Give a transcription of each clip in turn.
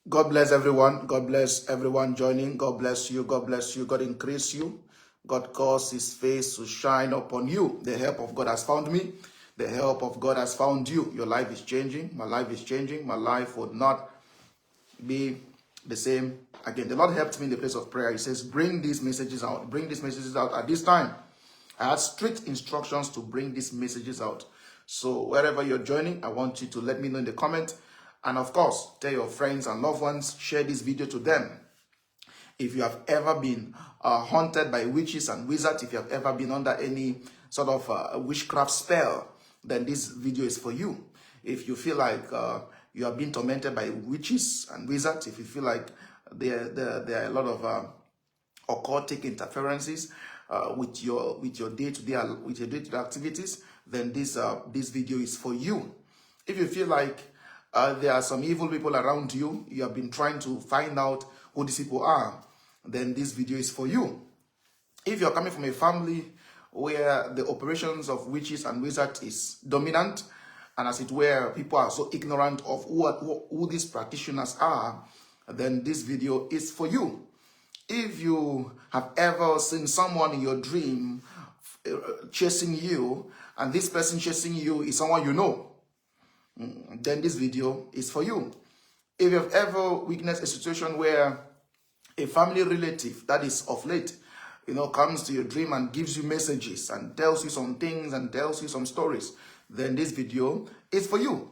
God bless everyone. God bless everyone joining. God bless you. God bless you. God increase you. God cause his face to shine upon you. The help of God has found me. The help of God has found you. Your life is changing. My life is changing. My life would not be the same again. The Lord helped me in the place of prayer. He says, bring these messages out. Bring these messages out at this time. I had strict instructions to bring these messages out. So wherever you're joining, I want you to let me know in the comment. And of course, tell your friends and loved ones, share this video to them. If you have ever been haunted by witches and wizards, if you have ever been under any sort of witchcraft spell, then this video is for you. If you feel like you have been tormented by witches and wizards, if you feel like there are a lot of occultic interferences with your day-to-day activities, then this video is for you. If you feel like there are some evil people around you, you have been trying to find out who these people are, then this video is for you. If you're coming from a family where the operations of witches and wizards is dominant, and as it were, people are so ignorant of who these practitioners are, then this video is for you. If you have ever seen someone in your dream chasing you, and this person chasing you is someone you know, then this video is for you. If you have ever witnessed a situation where a family relative that is of late, comes to your dream and gives you messages and tells you some things and tells you some stories, then this video is for you.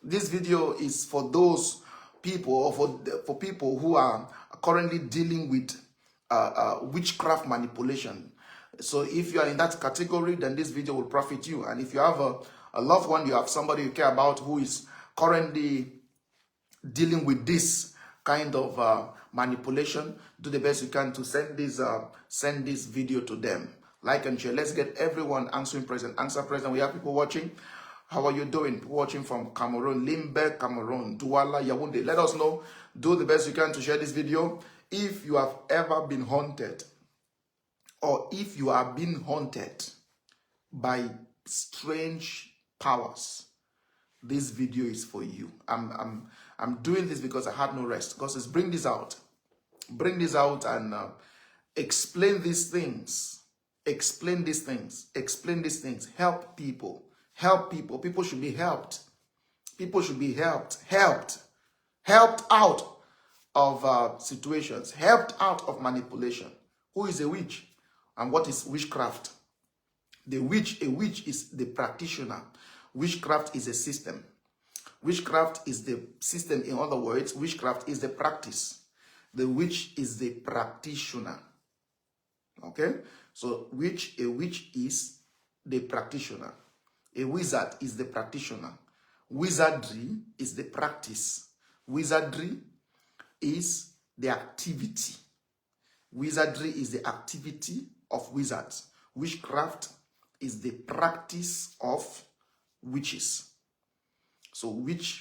This video is for those people, or for people who are currently dealing with witchcraft manipulation. So if you are in that category, then this video will profit you. And if you have a loved one, you have somebody you care about who is currently dealing with this kind of manipulation, do the best you can to send this video to them. Like and share. Let's get everyone answering present. Answer present. We have people watching. How are you doing? People watching from Cameroon, Limbe, Cameroon, Douala, Yaoundé. Let us know. Do the best you can to share this video. If you have ever been haunted, or if you are being haunted by strange powers, this video is for you. I'm doing this because I had no rest. God says, bring this out and explain these things. Explain these things. Help people. People should be helped. People should be helped out of situations, helped out of manipulation. Who is a witch? And what is witchcraft? A witch is the practitioner. Witchcraft is a system. Witchcraft is the system. In other words, witchcraft is the practice. The witch is the practitioner. Okay? So a witch is the practitioner. A wizard is the practitioner. Wizardry is the practice. Wizardry is the activity. Wizardry is the activity of wizards. Witchcraft is the practice of witches. So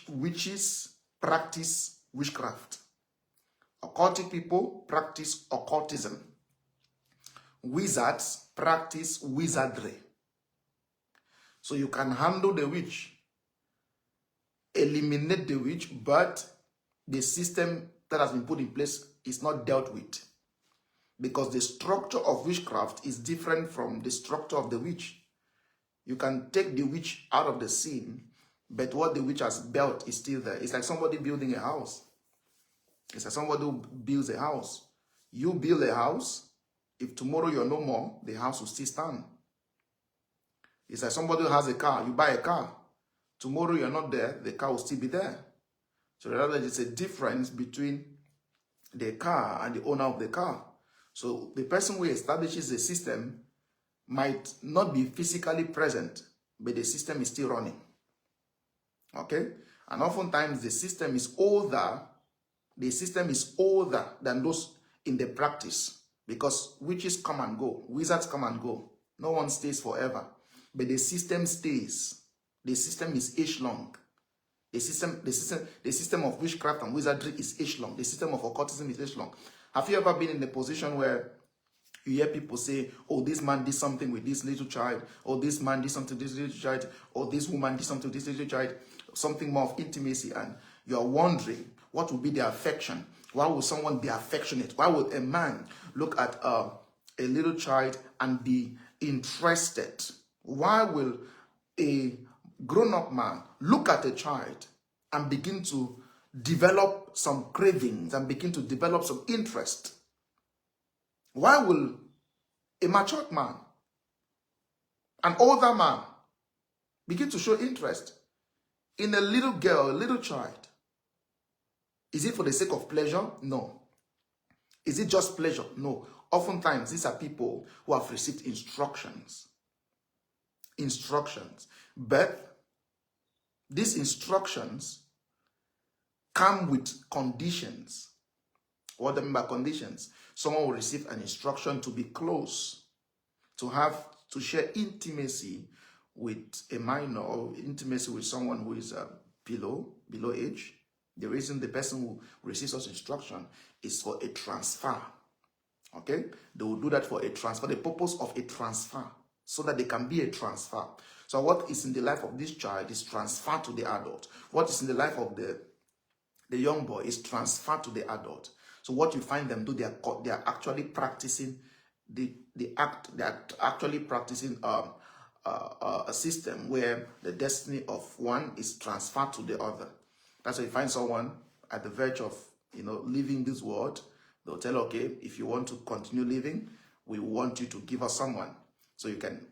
witches practice witchcraft. Occultic people practice occultism. Wizards practice wizardry. So you can handle the witch, eliminate the witch, but the system that has been put in place is not dealt with. Because the structure of witchcraft is different from the structure of the witch. You can take the witch out of the scene, but what the witch has built is still there. It's like somebody building a house. It's like somebody who builds a house. You build a house, if tomorrow you're no more, the house will still stand. It's like somebody who has a car, you buy a car. Tomorrow you're not there, the car will still be there. So rather there's a difference between the car and the owner of the car. So the person who establishes the system might not be physically present, but the system is still running. Okay? And oftentimes the system is older. The system is older than those in the practice, because witches come and go, wizards come and go. No one stays forever, but the system stays. The system is age-long. The system of witchcraft and wizardry is age-long. The system of occultism is age-long. Have you ever been in a position where you hear people say, oh, this man did something with this little child, or this man did something with this little child, or this woman did something with this little child, something more of intimacy, and You're wondering what will be the affection. Why will someone be affectionate? Why would a man look at a little child and be interested? Why will a grown-up man look at a child and begin to develop some cravings and begin to develop some interest? Why will a matured man, an older man, begin to show interest in a little girl, a little child? Is it for the sake of pleasure? No. Is it just pleasure? No. Oftentimes, these are people who have received instructions. But these instructions come with conditions. What do I mean by conditions? Someone will receive an instruction to be close, to share intimacy with a minor, or intimacy with someone who is below age. The reason the person who receives such instruction is for a transfer. Okay? They will do that for a transfer, the purpose of a transfer, so that they can be a transfer. So what is in the life of this child is transferred to the adult. What is in the life of the young boy is transferred to the adult. So what you find them do, they are actually practicing a system where the destiny of one is transferred to the other. That's why you find someone at the verge of leaving this world. They'll tell, okay, if you want to continue living, we want you to give us someone. So you can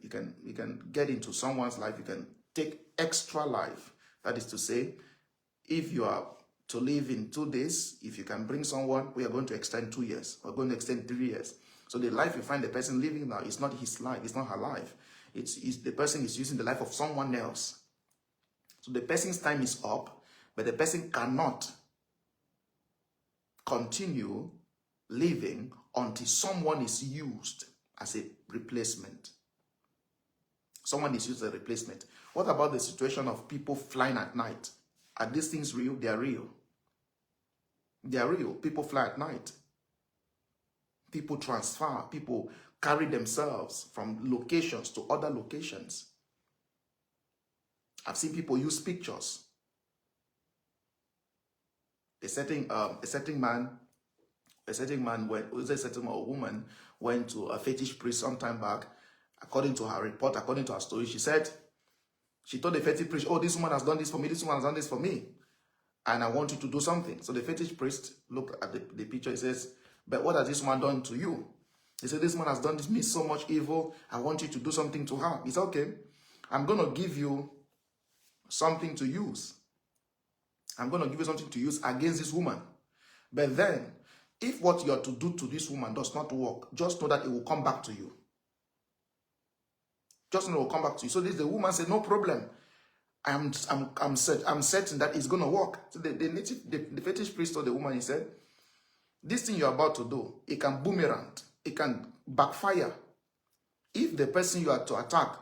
get into someone's life. You can take extra life. That is to say, if you are to live in 2 days, if you can bring someone, we are going to extend 2 years. We're going to extend 3 years. So the life you find the person living now is not his life. It's not her life. It's the person is using the life of someone else. So the person's time is up, but the person cannot continue living until someone is used as a replacement. Someone is used as a replacement. What about the situation of people flying at night? Are these things real? They are real. They are real. People fly at night. People transfer. People carry themselves from locations to other locations. I've seen people use pictures. A certain woman went to a fetish priest some time back. According to her report, according to her story, she told the fetish priest, oh, this woman has done this for me, this woman has done this for me, and I want you to do something. So the fetish priest looked at the picture. He says, but what has this woman done to you? He said, this woman has done me so much evil. I want you to do something to her. He said, okay, I'm going to give you something to use. I'm going to give you something to use against this woman. But then, if what you are to do to this woman does not work, just know that it will come back to you. Just know it will come back to you. So the woman said, no problem. I'm certain that it's going to work. So the fetish priest told the woman, he said, this thing you're about to do, it can boomerang. It can backfire. If the person you are to attack,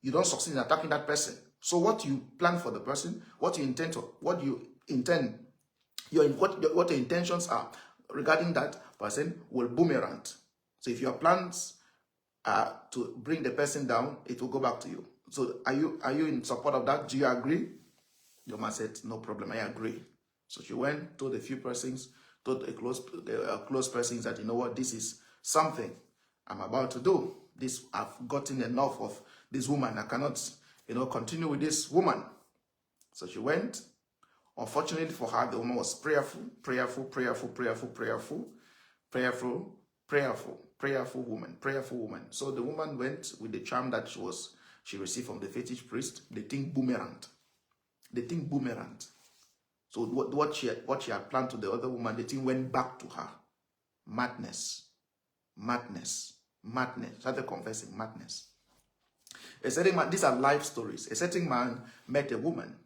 you don't succeed in attacking that person. So what you plan for the person, what your intentions are regarding that person will boomerang. So if your plans are to bring the person down, it will go back to you. So are you in support of that? Do you agree? Your man said, no problem, I agree. So she went, told a few persons, told a close persons that, you know what, this is something I'm about to do. I've gotten enough of this woman. I cannot, continue with this woman. So she went. Unfortunately for her, the woman was prayerful woman. So the woman went with the charm that she received from the fetish priest. The thing boomeranged. So what she had planned to the other woman, the thing went back to her. Madness. Started confessing madness. A certain man, these are life stories. A certain man met a woman.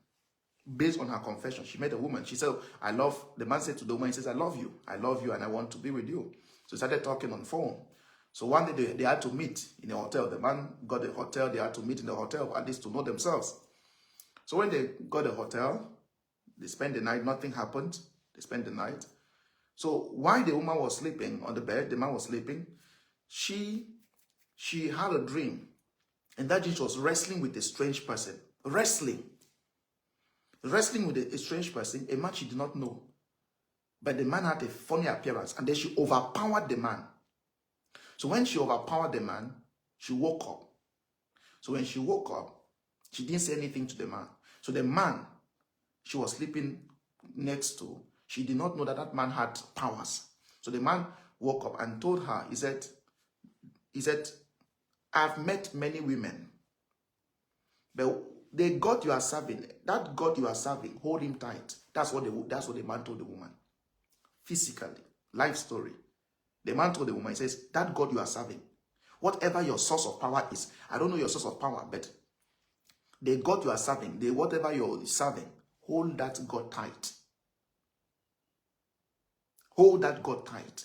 Based on her confession, she met a woman. She said, the man said to the woman, he says, I love you and I want to be with you. So they started talking on the phone. So one day they had to meet in a hotel. The man got a hotel. They had to meet in the hotel, at least to know themselves. So when they got a hotel, they spent the night. Nothing happened. They spent the night. So while the woman was sleeping on the bed, the man was sleeping, she had a dream. And that dream, she was wrestling with a strange person. Wrestling. wrestling with a strange person, a man she did not know. But the man had a funny appearance, and then she overpowered the man. So when she overpowered the man, she woke up. So when she woke up, she didn't say anything to the man. So the man she was sleeping next to, she did not know that that man had powers. So the man woke up and told her, he said, I've met many women, but the God you are serving, that God you are serving, hold him tight. That's what the man told the woman. Physically, life story. The man told the woman, he says, that God you are serving, whatever your source of power is, I don't know your source of power, but the God you are serving, whatever you're serving, hold that God tight. Hold that God tight.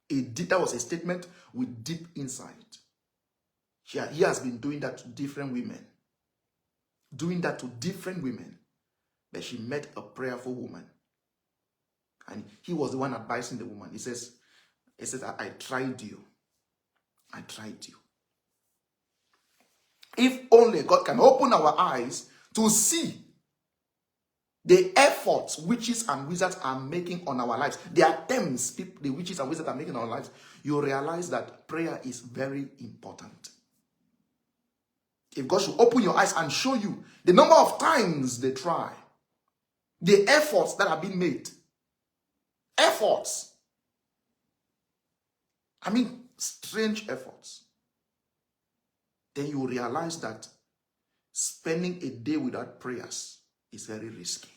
That was a statement with deep insight. He has been doing that to different women. Doing that to different women. But she met a prayerful woman. And he was the one advising the woman. He says, I tried you. I tried you. If only God can open our eyes to see the efforts witches and wizards are making on our lives, the attempts the witches and wizards are making on our lives, you realize that prayer is very important. If God should open your eyes and show you the number of times they try, the efforts that are being made, efforts, I mean strange efforts, then you realize that spending a day without prayers is very risky.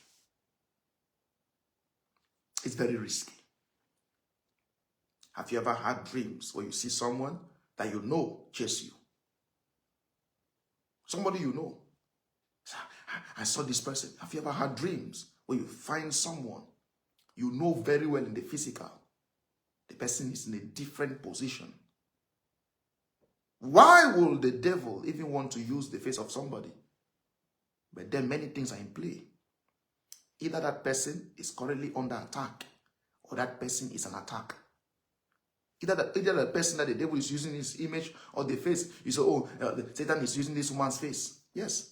It's very risky. Have you ever had dreams where you see someone that you know chase you? Somebody you know. I saw this person. Have you ever had dreams where you find someone you know very well in the physical? The person is in a different position. Why will the devil even want to use the face of somebody? But then many things are in play. Either that person is currently under attack, or that person is an attack. Either the person that the devil is using his image or the face, you say, Satan is using this woman's face. Yes.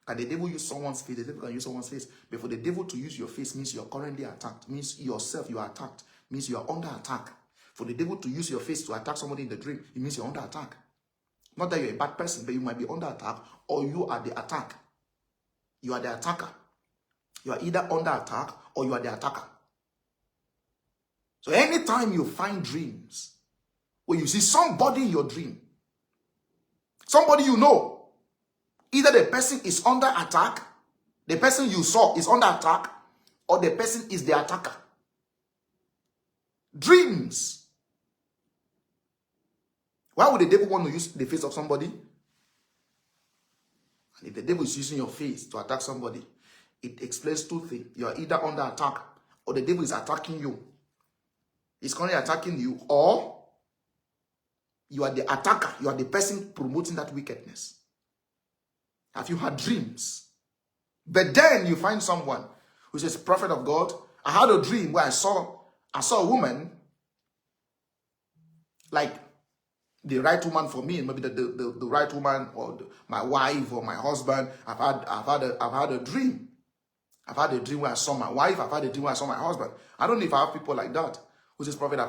Can the devil use someone's face? The devil can use someone's face. But for the devil to use your face means you're currently attacked. Means yourself, you are attacked. Means you are under attack. For the devil to use your face to attack somebody in the dream, it means you're under attack. Not that you're a bad person, but you might be under attack, or you are the attack. You are the attacker. You are either under attack or you are the attacker. So anytime you find dreams where you see somebody in your dream, somebody you know, either the person is under attack, the person you saw is under attack, or the person is the attacker. Dreams. Why would the devil want to use the face of somebody? And if the devil is using your face to attack somebody, it explains two things. You are either under attack, or the devil is attacking you. He's currently attacking you, or you are the attacker. You are the person promoting that wickedness. Have you had dreams? But then you find someone who says, Prophet of God, I had a dream where I saw a woman, like the right woman for me, maybe the right woman, or my wife or my husband. I've had a dream. I've had a dream where I saw my wife. I've had a dream where I saw my husband. I don't know if I have people like that. Who says, Prophet,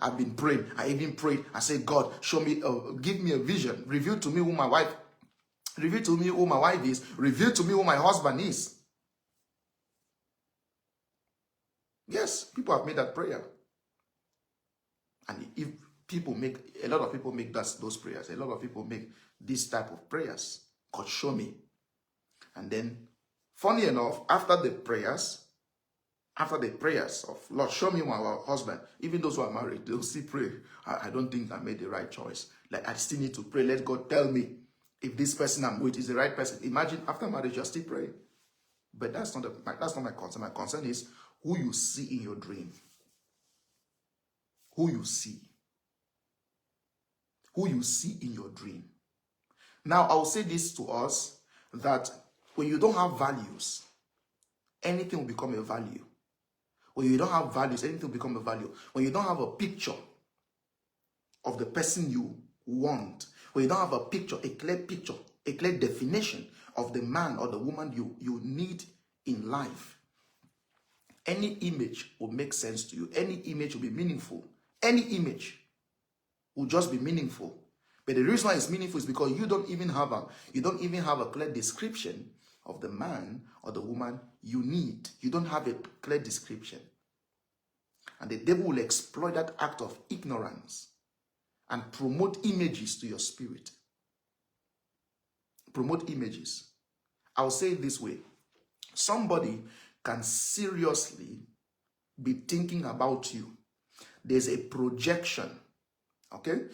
I've been praying. I even prayed. I said, God, show me, give me a vision. Reveal to me who my wife. Reveal to me who my wife is. Reveal to me who my husband is. Yes, people have made that prayer. And if a lot of people make those prayers. A lot of people make this type of prayers. God, show me. And then, funny enough, after the prayers of, Lord, show me my husband, even those who are married, they'll still pray. I don't think I made the right choice. Like, I still need to pray. Let God tell me if this person I'm with is the right person. Imagine after marriage, you're still praying. But that's not my concern. My concern is who you see in your dream. Who you see. Who you see in your dream. Now, I'll say this to us, that when you don't have values, anything will become a value. When you don't have values, anything will become a value. When you don't have a picture of the person you want, when you don't have a picture, a clear definition of the man or the woman you need in life, any image will make sense to you. Any image will be meaningful. Any image will just be meaningful. But the reason why it's meaningful is because you don't even have a clear description of the man or the woman you need. You don't have a clear description. And the devil will exploit that act of ignorance and promote images to your spirit. Promote images. I'll say it this way. Somebody can seriously be thinking about you. There's a projection. Okay?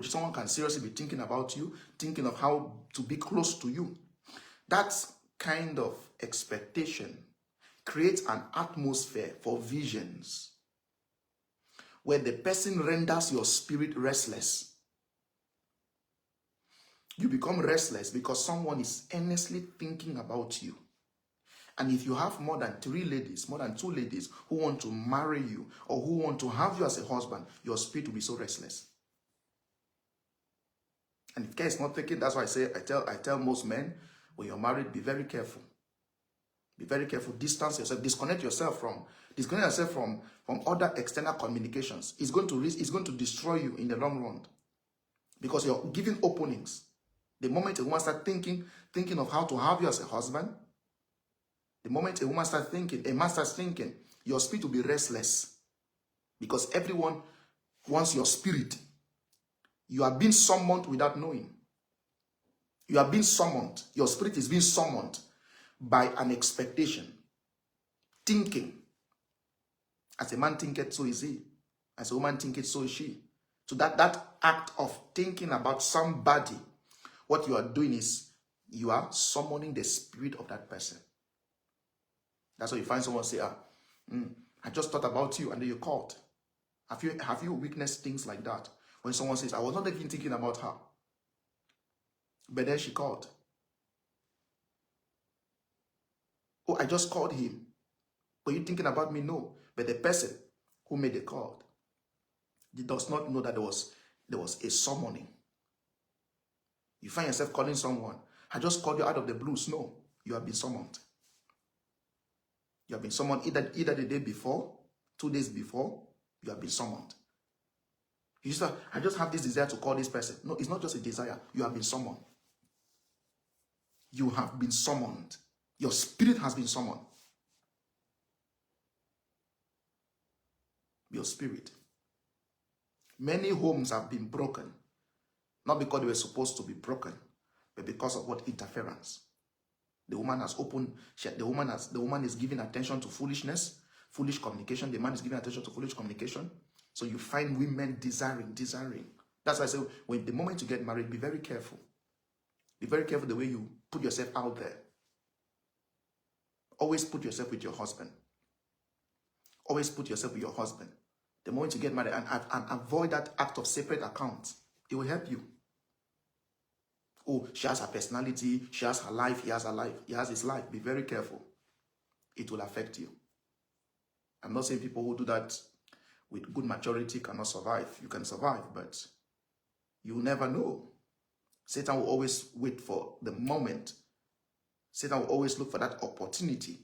Someone can seriously be thinking about you, thinking of how to be close to you. That kind of expectation creates an atmosphere for visions where the person renders your spirit restless. You become restless because someone is earnestly thinking about you. And if you have more than 3 ladies, more than 2 ladies who want to marry you or who want to have you as a husband, your spirit will be so restless. And if care is not taken, that's why I tell most men, when you're married, be very careful. Be very careful. Distance yourself. Disconnect yourself from other external communications. It's going to destroy you in the long run. Because you're giving openings. The moment a woman starts thinking of how to have you as a husband, the moment a man starts thinking, your spirit will be restless. Because everyone wants your spirit. You are being summoned without knowing. You are being summoned. Your spirit is being summoned by an expectation. Thinking. As a man thinketh, so is he. As a woman thinketh, so is she. So that act of thinking about somebody, what you are doing is you are summoning the spirit of that person. That's why you find someone say, I just thought about you, and then you called. Have you witnessed things like that? When someone says, I was not even thinking about her, but then she called. Oh, I just called him. Were you thinking about me? No. But the person who made the call, he does not know that there was a summoning. You find yourself calling someone. I just called you out of the blues. No, you have been summoned. You have been summoned either the day before, 2 days before, you have been summoned. You just I just have this desire to call this person. No, it's not just a desire. You have been summoned. You have been summoned. Your spirit has been summoned. Your spirit. Many homes have been broken. Not because they were supposed to be broken, but because of what? Interference. The woman has opened, the woman is giving attention to foolishness, foolish communication. The man is giving attention to foolish communication. So you find women desiring. That's why I say, when the moment you get married, be very careful. Be very careful the way you put yourself out there. Always put yourself with your husband. Always put yourself with your husband. The moment you get married, and avoid that act of separate accounts. It will help you. Oh, she has her personality, she has her life, he has her life, he has his life. Be very careful. It will affect you. I'm not saying people who do that with good maturity cannot survive. You can survive, but you never know. Satan will always wait for the moment. Satan will always look for that opportunity.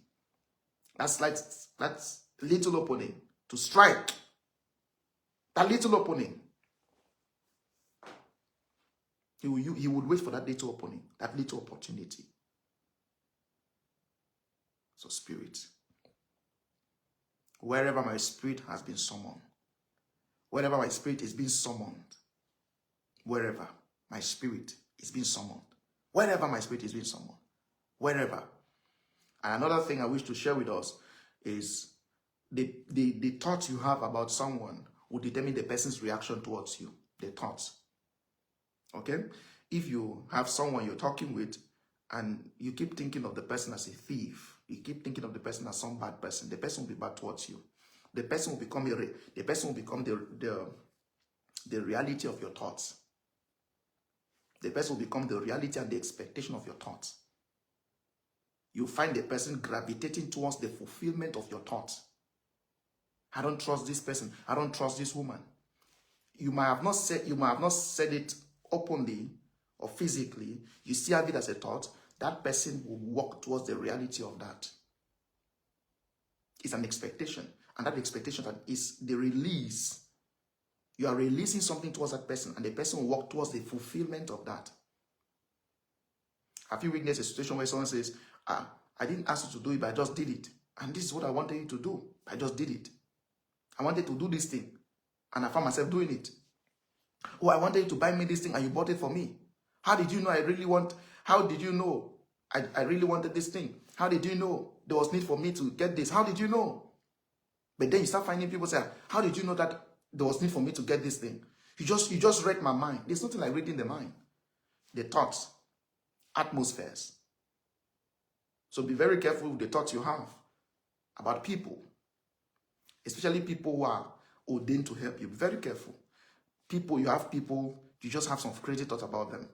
That's little opening to strike. That little opening. He would wait for that little opening, that little opportunity. So spirit. Wherever my spirit has been summoned, wherever my spirit is being summoned, wherever my spirit is being summoned, wherever my spirit is being summoned, wherever. And another thing I wish to share with us is the thoughts you have about someone will determine the person's reaction towards you. The thoughts. Okay? If you have someone you're talking with and you keep thinking of the person as a thief, you keep thinking of the person as some bad person, the person will be bad towards you. The person will become the reality of your thoughts. The person will become the reality and the expectation of your thoughts. You find the person gravitating towards the fulfillment of your thoughts. I don't trust this person. I don't trust this woman. You might have not said it openly or physically. You still have it as a thought. That person will walk towards the reality of that. It's an expectation. And that expectation is the release. You are releasing something towards that person, and the person will walk towards the fulfillment of that. Have you witnessed a situation where someone says, I didn't ask you to do it, but I just did it. And this is what I wanted you to do. I just did it. I wanted to do this thing, and I found myself doing it. Oh, I wanted you to buy me this thing, and you bought it for me. How did you know how did you know I really wanted this thing? How did you know there was need for me to get this? How did you know? But then you start finding people say, how did you know that there was need for me to get this thing? You just read my mind. There's nothing like reading the mind. The thoughts, atmospheres. So be very careful with the thoughts you have about people, especially people who are ordained to help you. Be very careful. You just have some crazy thoughts about them.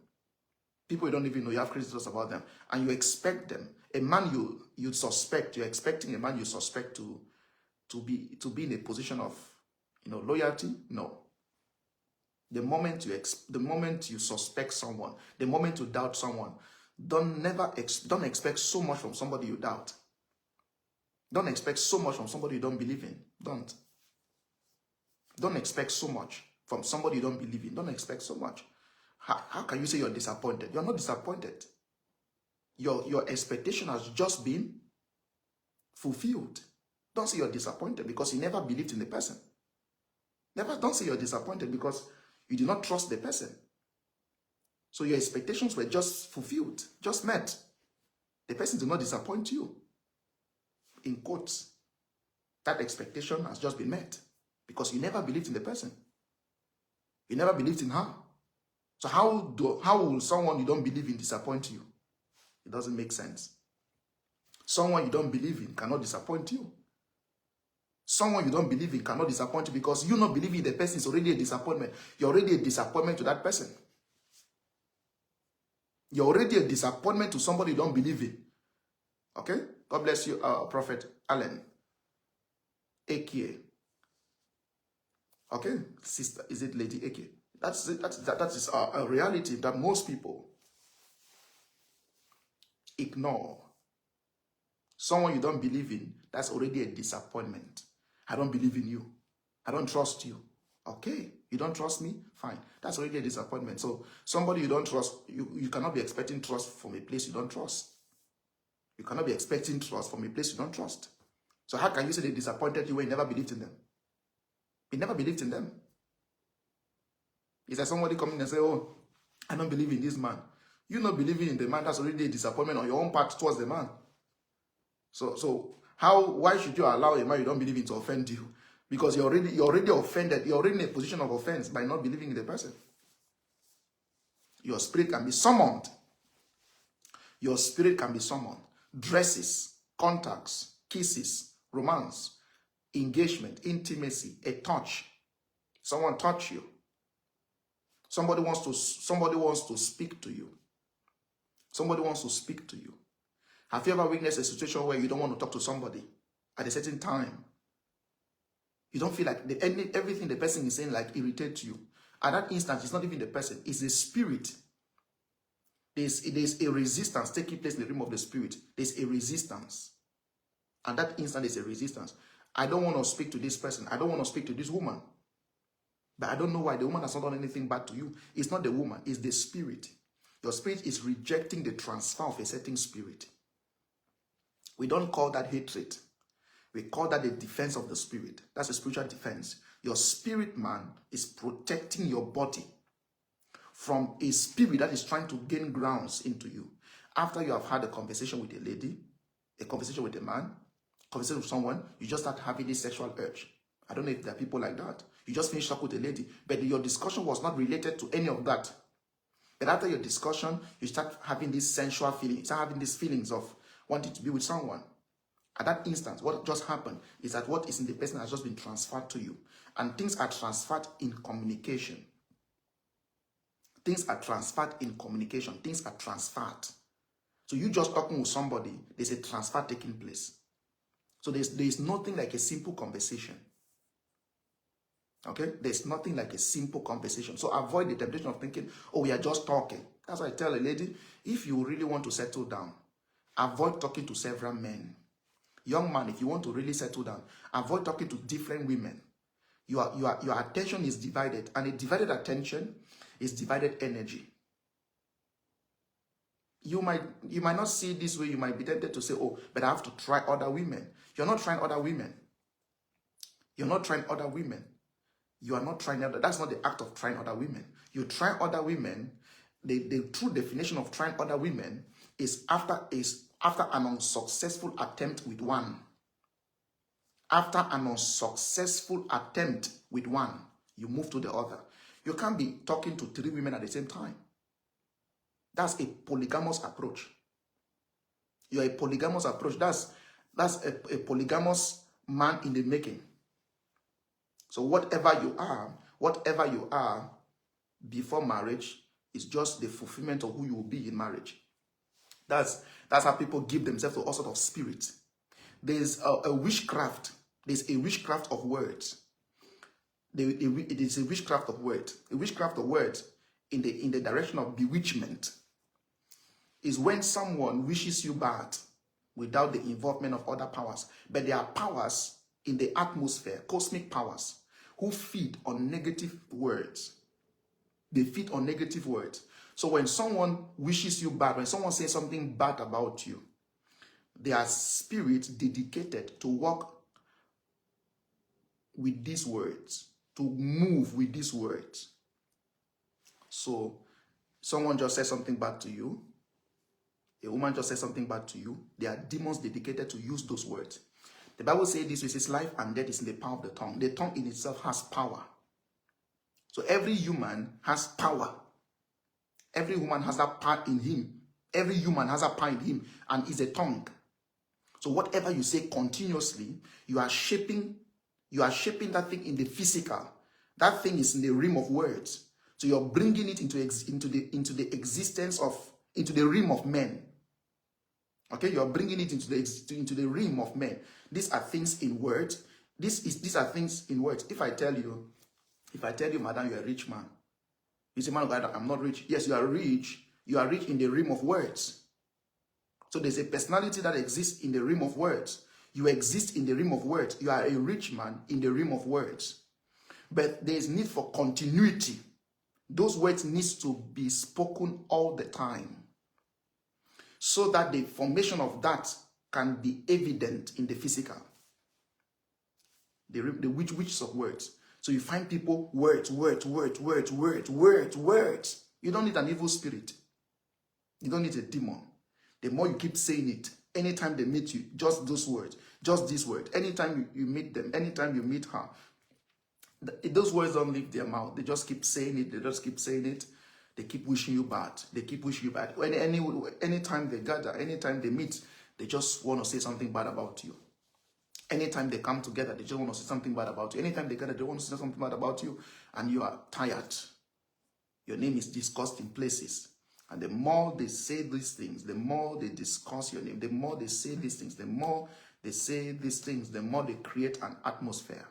People you don't even know, you have crazy thoughts about them. And you expect them. A man you suspect, you're expecting a man you suspect to be in a position of loyalty. No. The moment you suspect someone, the moment you doubt someone, don't expect so much from somebody you doubt. Don't expect so much from somebody you don't believe in. Don't expect so much from somebody you don't believe in. Don't expect so much. How can you say you're disappointed? You're not disappointed. Your expectation has just been fulfilled. Don't say you're disappointed because you never believed in the person. Don't say you're disappointed because you did not trust the person. So your expectations were just fulfilled, just met. The person did not disappoint you. In quotes, that expectation has just been met because you never believed in the person. You never believed in her. So how will someone you don't believe in disappoint you? It doesn't make sense. Someone you don't believe in cannot disappoint you. Someone you don't believe in cannot disappoint you because you not believing in the person is already a disappointment. You're already a disappointment to that person. You're already a disappointment to somebody you don't believe in. Okay? God bless you, Prophet Allen. Eke. Okay? Sister, is it Lady Eke? That is a reality that most people ignore. Someone you don't believe in, that's already a disappointment. I don't believe in you. I don't trust you. Okay, you don't trust me? Fine. That's already a disappointment. So somebody you don't trust, you cannot be expecting trust from a place you don't trust. You cannot be expecting trust from a place you don't trust. So how can you say they disappointed you when you never believed in them? You never believed in them. It's like somebody coming and say, oh, I don't believe in this man. You not believing in the man, that's already a disappointment on your own part towards the man. So why should you allow a man you don't believe in to offend you? Because you're already offended. You're already in a position of offense by not believing in the person. Your spirit can be summoned. Your spirit can be summoned. Dresses, contacts, kisses, romance, engagement, intimacy, a touch. Someone touch you. Somebody wants to speak to you. Somebody wants to speak to you. Have you ever witnessed a situation where you don't want to talk to somebody at a certain time? You don't feel like everything the person is saying like irritates you. At that instant, it's not even the person, it's the spirit. There's a resistance taking place in the realm of the spirit. There's a resistance. At that instant, there's a resistance. I don't want to speak to this person. I don't want to speak to this woman. But I don't know why. The woman has not done anything bad to you. It's not the woman, it's the spirit. Your spirit is rejecting the transfer of a certain spirit. We don't call that hatred. We call that the defense of the spirit. That's a spiritual defense. Your spirit man is protecting your body from a spirit that is trying to gain grounds into you. After you have had a conversation with a lady, a conversation with a man, a conversation with someone, you just start having this sexual urge. I don't know if there are people like that. You just finished up with a lady, but your discussion was not related to any of that. But after your discussion, you start having this sensual feeling. You start having these feelings of wanting to be with someone. At that instant, what just happened is that what is in the person has just been transferred to you. And things are transferred in communication. Things are transferred in communication. Things are transferred. So you just talking with somebody, there's a transfer taking place. So there's nothing like a simple conversation. Okay? There's nothing like a simple conversation. So avoid the temptation of thinking, oh, we are just talking. That's why I tell a lady, if you really want to settle down, avoid talking to several men. Young man, if you want to really settle down, avoid talking to different women. Your attention is divided, and a divided attention is divided energy. You might not see it this way. You might be tempted to say, oh, but I have to try other women. You're not trying other women. You're not trying other women. You are not trying other. That's not the act of trying other women. You try other women. The true definition of trying other women is after an unsuccessful attempt with one. After an unsuccessful attempt with one, you move to the other. You can't be talking to 3 women at the same time. That's a polygamous approach. You're a polygamous approach. That's a polygamous man in the making. So whatever you are before marriage is just the fulfillment of who you will be in marriage. That's how people give themselves to all sorts of spirits. There's a witchcraft. There's a witchcraft of words. It is a witchcraft of words. A witchcraft of words in the direction of bewitchment is when someone wishes you bad without the involvement of other powers. But there are powers in the atmosphere, cosmic powers, who feed on negative words. They feed on negative words. So when someone wishes you bad, when someone says something bad about you, they are spirits dedicated to work with these words, to move with these words. So someone just says something bad to you, a woman just says something bad to you, there are demons dedicated to use those words. The Bible says this, it says life and death is in the power of the tongue. The tongue in itself has power. So every human has power. Every woman has that part in him. Every human has that part in him, and is a tongue. So whatever you say continuously, you are shaping that thing in the physical. That thing is in the realm of words. So you're bringing it into the existence of, into the realm of men. Okay, you're bringing it into the realm of men. These are things in words. These are things in words. If I tell you, madam, you're a rich man. You say, man of God, I'm not rich. Yes, you are rich. You are rich in the realm of words. So there's a personality that exists in the realm of words. You exist in the realm of words. You are a rich man in the realm of words. But there is need for continuity. Those words need to be spoken all the time, so that the formation of that can be evident in the physical. The witches of words. So you find people, words. You don't need an evil spirit. You don't need a demon. The more you keep saying it, anytime they meet you, just those words, just this word. Anytime you meet them, anytime you meet her, those words don't leave their mouth. They just keep saying it. They just keep saying it. They keep wishing you bad. They keep wishing you bad. Anytime they gather, anytime they meet, they just want to say something bad about you. Anytime they come together, they just want to say something bad about you. Anytime they gather, they want to say something bad about you, and you are tired. Your name is discussed in places. And the more they say these things, the more they discuss your name, the more they say these things, the more they say these things, the more they create an atmosphere.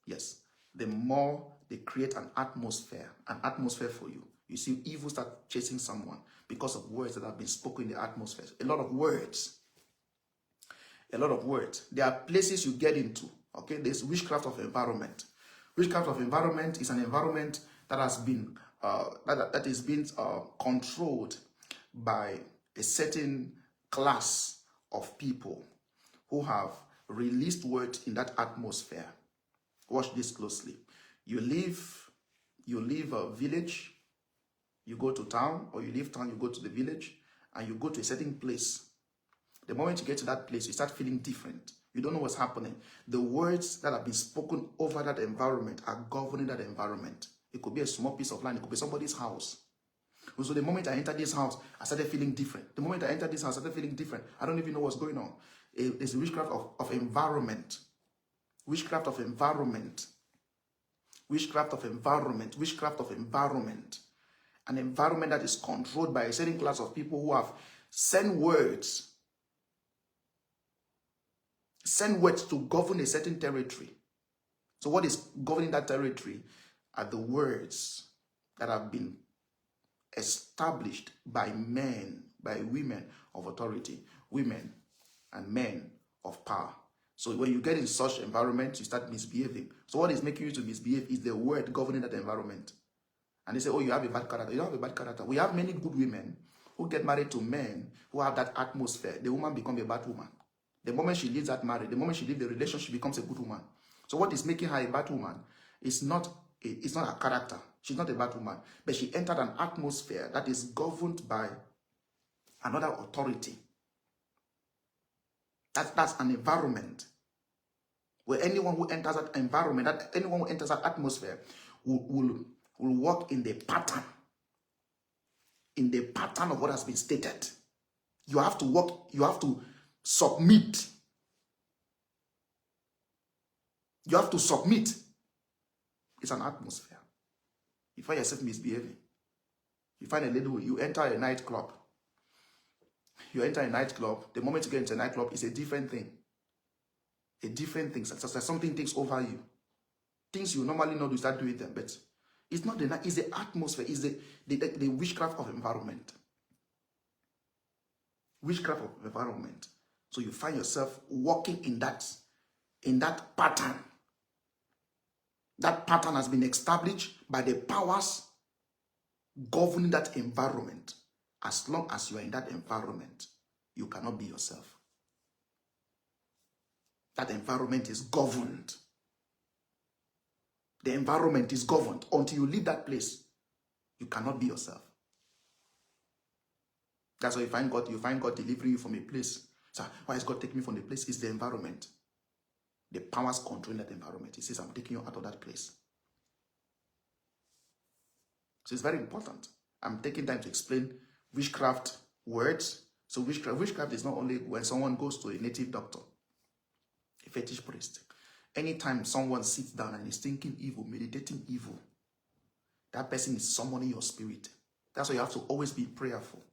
Yes, the more they create an atmosphere for you. You see, evil start chasing someone because of words that have been spoken in the atmosphere. A lot of words. There are places you get into. Okay, there's witchcraft of environment. Witchcraft of environment is an environment that has been that is being controlled by a certain class of people who have released words in that atmosphere. Watch this closely. You leave a village, you go to town, or you leave town, you go to the village, and you go to a certain place. The moment you get to that place, you start feeling different. You don't know what's happening. The words that have been spoken over that environment are governing that environment. It could be a small piece of land. It could be somebody's house. And so the moment I entered this house, I started feeling different. The moment I entered this house, I started feeling different. I don't even know what's going on. It's a witchcraft of environment. Witchcraft of environment. Witchcraft of environment. Witchcraft of environment. An environment that is controlled by a certain class of people who have sent words to govern a certain territory. So what is governing that territory are the words that have been established by men, by women of authority. Women, and men of power. So when you get in such environment, you start misbehaving. So what is making you to misbehave is the word governing that environment. And they say, oh, you have a bad character. You don't have a bad character. We have many good women who get married to men who have that atmosphere. The woman becomes a bad woman. The moment she leaves that marriage, the moment she leaves the relationship, she becomes a good woman. So what is making her a bad woman is not her character. She's not a bad woman. But she entered an atmosphere that is governed by another authority. That's an environment where anyone who enters that environment, anyone who enters that atmosphere will walk in the pattern of what has been stated. You have to walk, you have to submit. You have to submit. It's an atmosphere. You find yourself misbehaving. You find a lady, you enter a nightclub. You enter a nightclub, the moment you get into a nightclub, it's a different thing. A different thing. So something takes over you. Things you normally know, you start doing them, but it's not the night, it's the atmosphere, it's the witchcraft of environment. Witchcraft of environment. So you find yourself walking in that pattern. That pattern has been established by the powers governing that environment. As long as you are in that environment, you cannot be yourself. That environment is governed. The environment is governed. Until you leave that place, you cannot be yourself. That's why you find God delivering you from a place. So why is God taking me from the place? It's the environment. The powers controlling that environment. He says, I'm taking you out of that place. So it's very important. I'm taking time to explain witchcraft words. So witchcraft is not only when someone goes to a native doctor, a fetish priest. Anytime someone sits down and is thinking evil, meditating evil, that person is summoning your spirit. That's why you have to always be prayerful.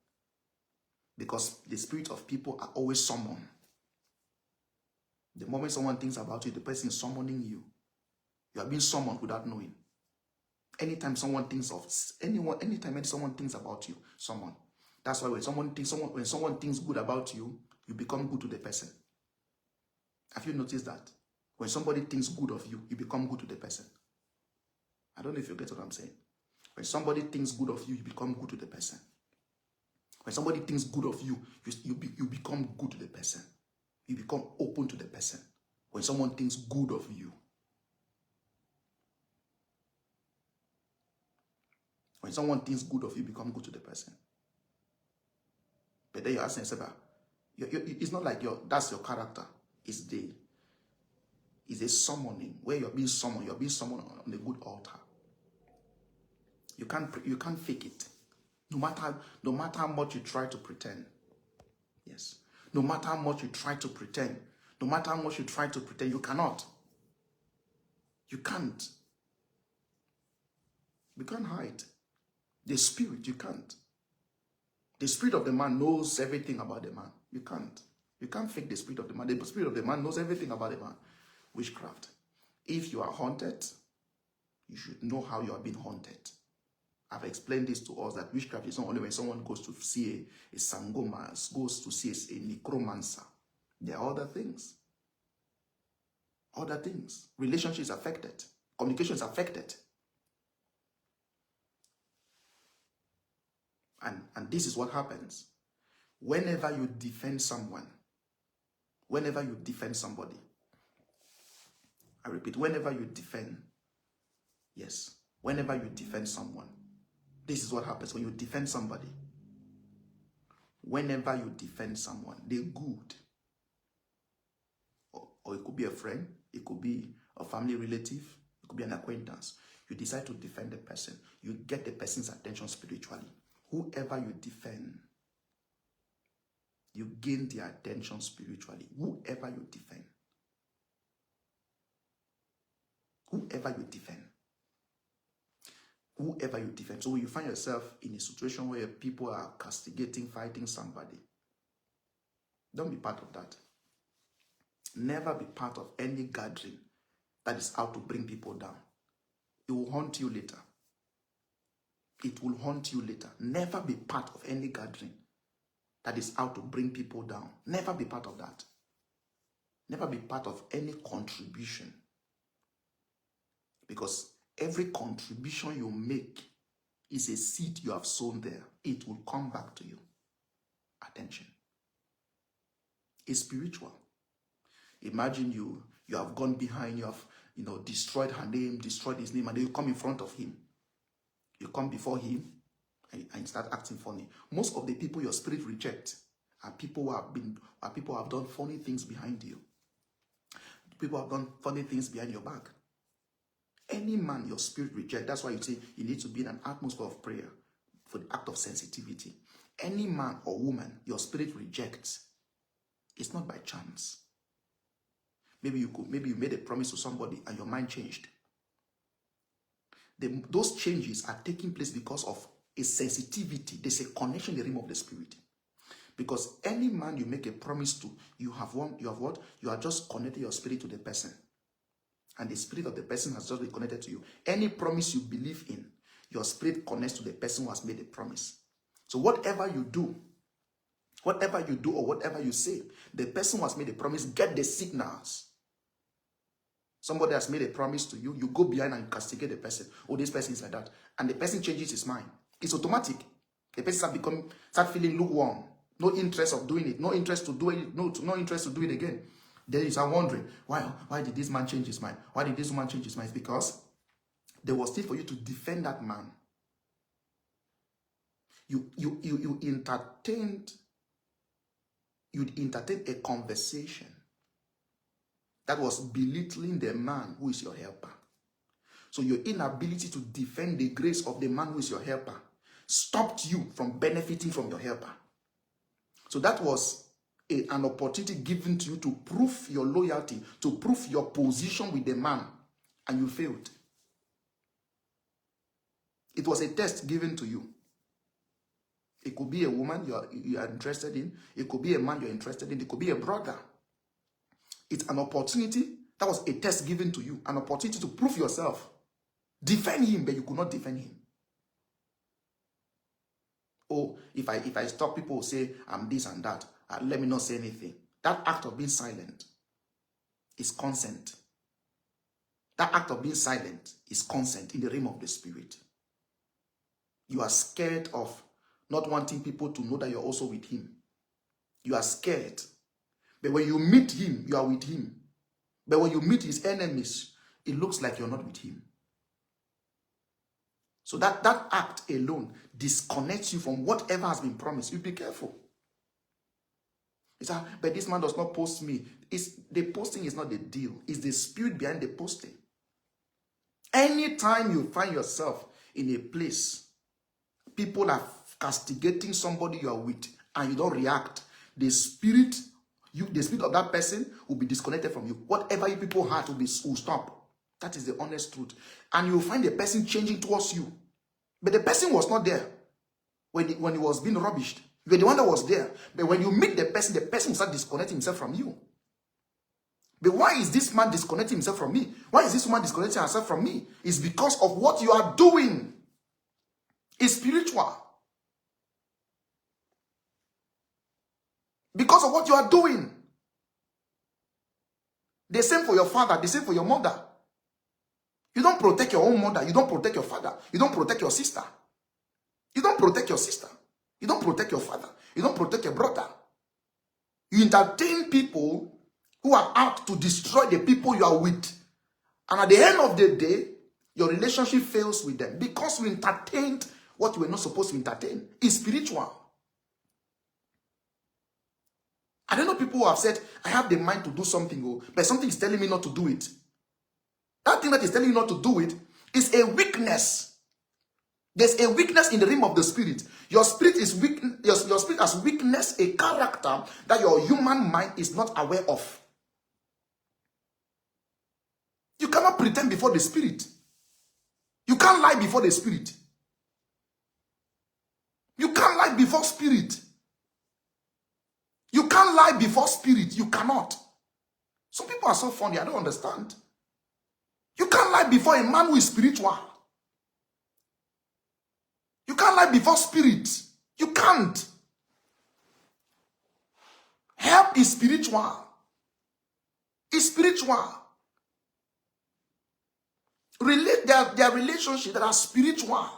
Because the spirit of people are always summoned. The moment someone thinks about you, the person is summoning you. You are being summoned without knowing. Anytime someone thinks about you, someone. That's why when someone thinks good about you, you become good to the person. Have you noticed that? When somebody thinks good of you, you become good to the person. I don't know if you get what I'm saying. When somebody thinks good of you, you become good to the person. When somebody thinks good of you, you become good to the person. You become open to the person. When someone thinks good of you. When someone thinks good of you, become good to the person. But then you're asking yourself, it's not like that's your character. It's a summoning where you're being summoned on the good altar. You can't fake it. No matter how much you try to pretend. Yes. No matter how much you try to pretend. No matter how much you try to pretend, you cannot. You can't. You can't hide. The spirit, you can't. The spirit of the man knows everything about the man. You can't. You can't fake the spirit of the man. The spirit of the man knows everything about the man. Witchcraft. If you are haunted, you should know how you are being haunted. I've explained this to us that witchcraft is not only when someone goes to see a sangoma, goes to see a necromancer. There are other things. Other things. Relationships affected. Communication is affected. And this is what happens. Whenever you defend someone, whenever you defend somebody, I repeat, whenever you defend, yes, whenever you defend someone, this is what happens when you defend somebody. Whenever you defend someone, they're good. Or it could be a friend, it could be a family relative, it could be an acquaintance. You decide to defend the person. You get the person's attention spiritually. Whoever you defend, you gain their attention spiritually. Whoever you defend. Whoever you defend. Whoever you defend. So when you find yourself in a situation where people are castigating, fighting somebody, don't be part of that. Never be part of any gathering that is out to bring people down. It will haunt you later. It will haunt you later. Never be part of any gathering that is out to bring people down. Never be part of that. Never be part of any contribution. Because every contribution you make is a seed you have sown there. It will come back to you. Attention. It's spiritual. Imagine you have gone behind, you have destroyed her name, destroyed his name, and then you come in front of him. You come before him and start acting funny. Most of the people your spirit rejects are people who have done funny things behind you. People have done funny things behind your back. Any man your spirit rejects, that's why you say you need to be in an atmosphere of prayer for the act of sensitivity. Any man or woman your spirit rejects, it's not by chance. Maybe you made a promise to somebody and your mind changed. Those changes are taking place because of a sensitivity. There's a connection in the realm of the spirit. Because any man you make a promise to, you have what? You are just connecting your spirit to the person. And the spirit of the person has just been connected to you. Any promise you believe in, your spirit connects to the person who has made a promise. So whatever you do or whatever you say, the person who has made a promise, get the signals. Somebody has made a promise to you, you go behind and castigate the person. Oh, this person is like that. And the person changes his mind. It's automatic. The person start feeling lukewarm. No interest of doing it. No interest to do it. No interest to do it again. Then you start wondering, why did this man change his mind? Why did this woman change his mind? It's because there was still for you to defend that man. You entertained a conversation that was belittling the man who is your helper. So your inability to defend the grace of the man who is your helper stopped you from benefiting from your helper. So that was an opportunity given to you to prove your loyalty, to prove your position with the man, and you failed. It was a test given to you. It could be a woman you are interested in. It could be a man you're interested in. It could be a brother. It's an opportunity. That was a test given to you. An opportunity to prove yourself. Defend him, but you could not defend him. Oh, if I stop, people will say, I'm this and that. Let me not say anything. That act of being silent is consent. That act of being silent is consent in the realm of the spirit. You are scared of not wanting people to know that you're also with him. You are scared. But when you meet him, you are with him. But when you meet his enemies, it looks like you're not with him. So that act alone disconnects you from whatever has been promised. You be careful. It's but this man does not post me. The posting is not the deal. It's the spirit behind the posting. Anytime you find yourself in a place, people are castigating somebody you are with, and you don't react, the spirit of that person will be disconnected from you. Whatever you people had will stop. That is the honest truth. And you will find the person changing towards you. But the person was not there when he was being rubbished. You were the one that was there. But when you meet the person will start disconnecting himself from you. But why is this man disconnecting himself from me? Why is this woman disconnecting herself from me? It's because of what you are doing. It's spiritual. Because of what you are doing. The same for your father, the same for your mother. You don't protect your own mother. You don't protect your father. You don't protect your sister. You don't protect your sister. You don't protect your father. You don't protect your brother. You entertain people who are out to destroy the people you are with. And at the end of the day, your relationship fails with them because you entertained what you were not supposed to entertain. It's spiritual. I don't know people who have said, I have the mind to do something, but something is telling me not to do it. That thing that is telling you not to do it is a weakness. There's a weakness in the realm of the spirit. Your spirit is weak. Your spirit has weakness, a character that your human mind is not aware of. You cannot pretend before the spirit. You can't lie before the spirit. You can't lie before spirit. You can't lie before spirit. You cannot. Some people are so funny. I don't understand. You can't lie before a man who is spiritual. You can't lie before spirit. You can't. Help is spiritual. It's spiritual. Their relationships that are spiritual.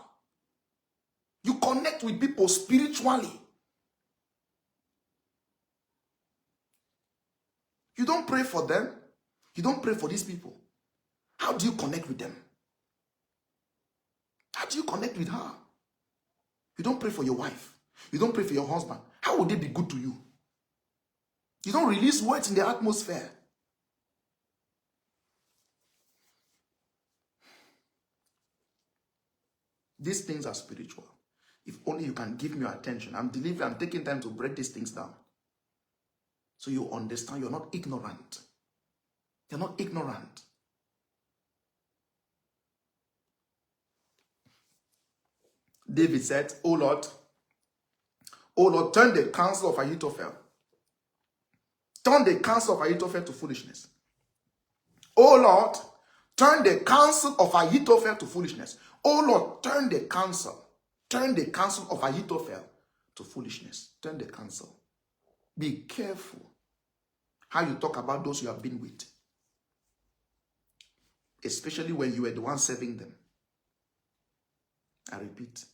You connect with people spiritually. You don't pray for them. You don't pray for these people. How do you connect with them? How do you connect with her? You don't pray for your wife. You don't pray for your husband. How would they be good to you? You don't release words in the atmosphere. These things are spiritual. If only you can give me your attention. I'm taking time to break these things down. So you understand you're not ignorant. You're not ignorant. David said, Oh Lord, turn the counsel of Ahithophel. Turn the counsel of Ahithophel to foolishness. Oh Lord, turn the counsel of Ahithophel to foolishness. Oh Lord, turn the counsel of Ahithophel to foolishness. Turn the counsel. Be careful how you talk about those you have been with. Especially when you were the one serving them. I repeat,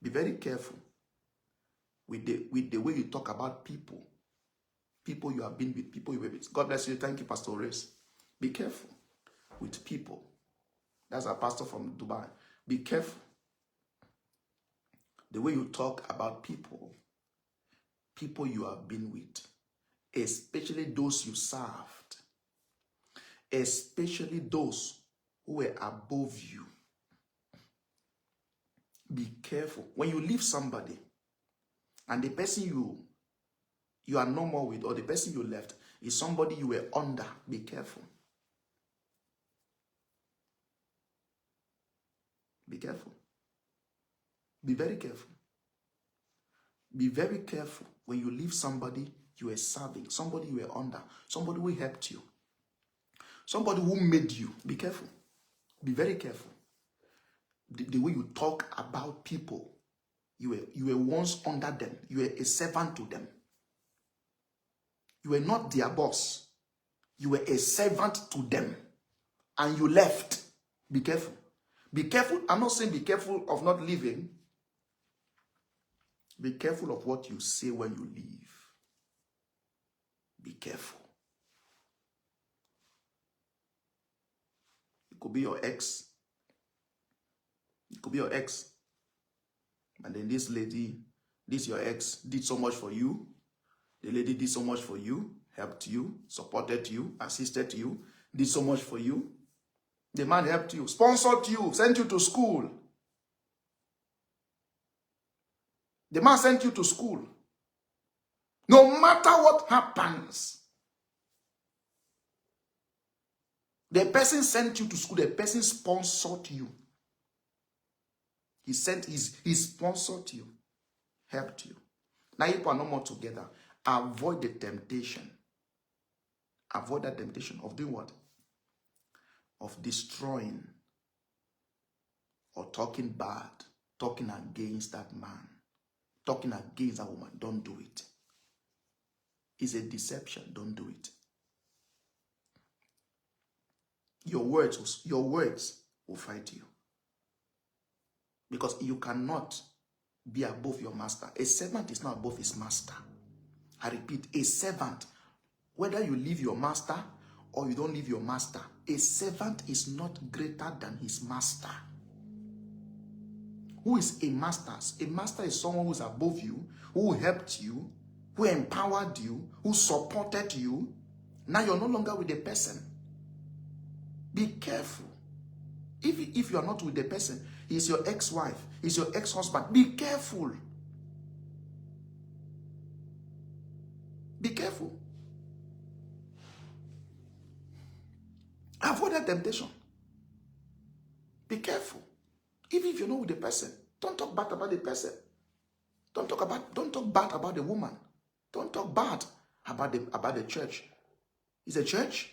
be very careful with the way you talk about people. People you have been with, people you were with. God bless you. Thank you, Pastor Ores. Be careful with people. That's our pastor from Dubai. Be careful. The way you talk about people you have been with, especially those you served, especially those who were above you. Be careful. When you leave somebody and the person you are no more with, or the person you left is somebody you were under, be careful. Be careful. Be very careful. Be very careful when you leave somebody you were serving, somebody you were under, somebody who helped you, somebody who made you. Be careful. Be very careful. The way you talk about people, you were once under them. You were a servant to them. You were not their boss. You were a servant to them. And you left. Be careful. Be careful. I'm not saying be careful of not leaving. Be careful of what you say when you leave. Be careful. It could be your ex. It could be your ex. And then this lady, your ex, did so much for you. The lady did so much for you, helped you, supported you, assisted you, did so much for you. The man helped you, sponsored you, sent you to school. The man sent you to school. No matter what happens, the person sent you to school, the person sponsored you. He sponsored you, helped you. Now you are no more together. Avoid the temptation. Avoid that temptation of doing what? Of destroying or talking bad, talking against that man, talking against that woman. Don't do it. It's a deception. Don't do it. Your words will fight you. Because you cannot be above your master. A servant is not above his master. I repeat, a servant, whether you leave your master or you don't leave your master, a servant is not greater than his master. Who is a master? A master is someone who is above you, who helped you, who empowered you, who supported you. Now you're no longer with the person. Be careful. If you are not with the person, he's your ex-wife, he's your ex-husband, be careful. Be careful. Avoid that temptation. Be careful. Even if you're not with the person, don't talk bad about the person. Don't talk bad about the woman. Don't talk bad about the church. It's a church.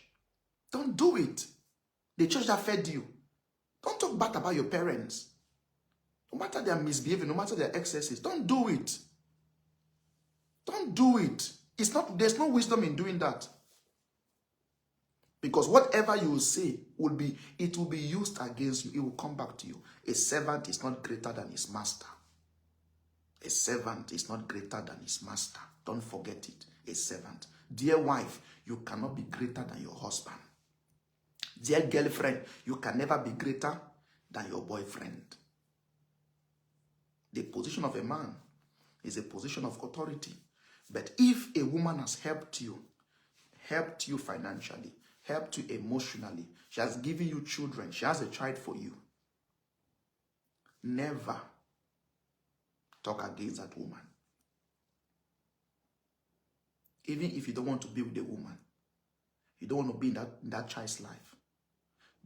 Don't do it. The church that fed you. Don't talk bad about your parents. No matter their misbehavior, no matter their excesses, don't do it. Don't do it. There's no wisdom in doing that. Because whatever you will say will be used against you. It will come back to you. A servant is not greater than his master. A servant is not greater than his master. Don't forget it. A servant. Dear wife, you cannot be greater than your husband. Dear girlfriend, you can never be greater than your boyfriend. The position of a man is a position of authority. But if a woman has helped you financially, helped you emotionally, she has given you children, she has a child for you, never talk against that woman. Even if you don't want to be with the woman, you don't want to be in that child's life,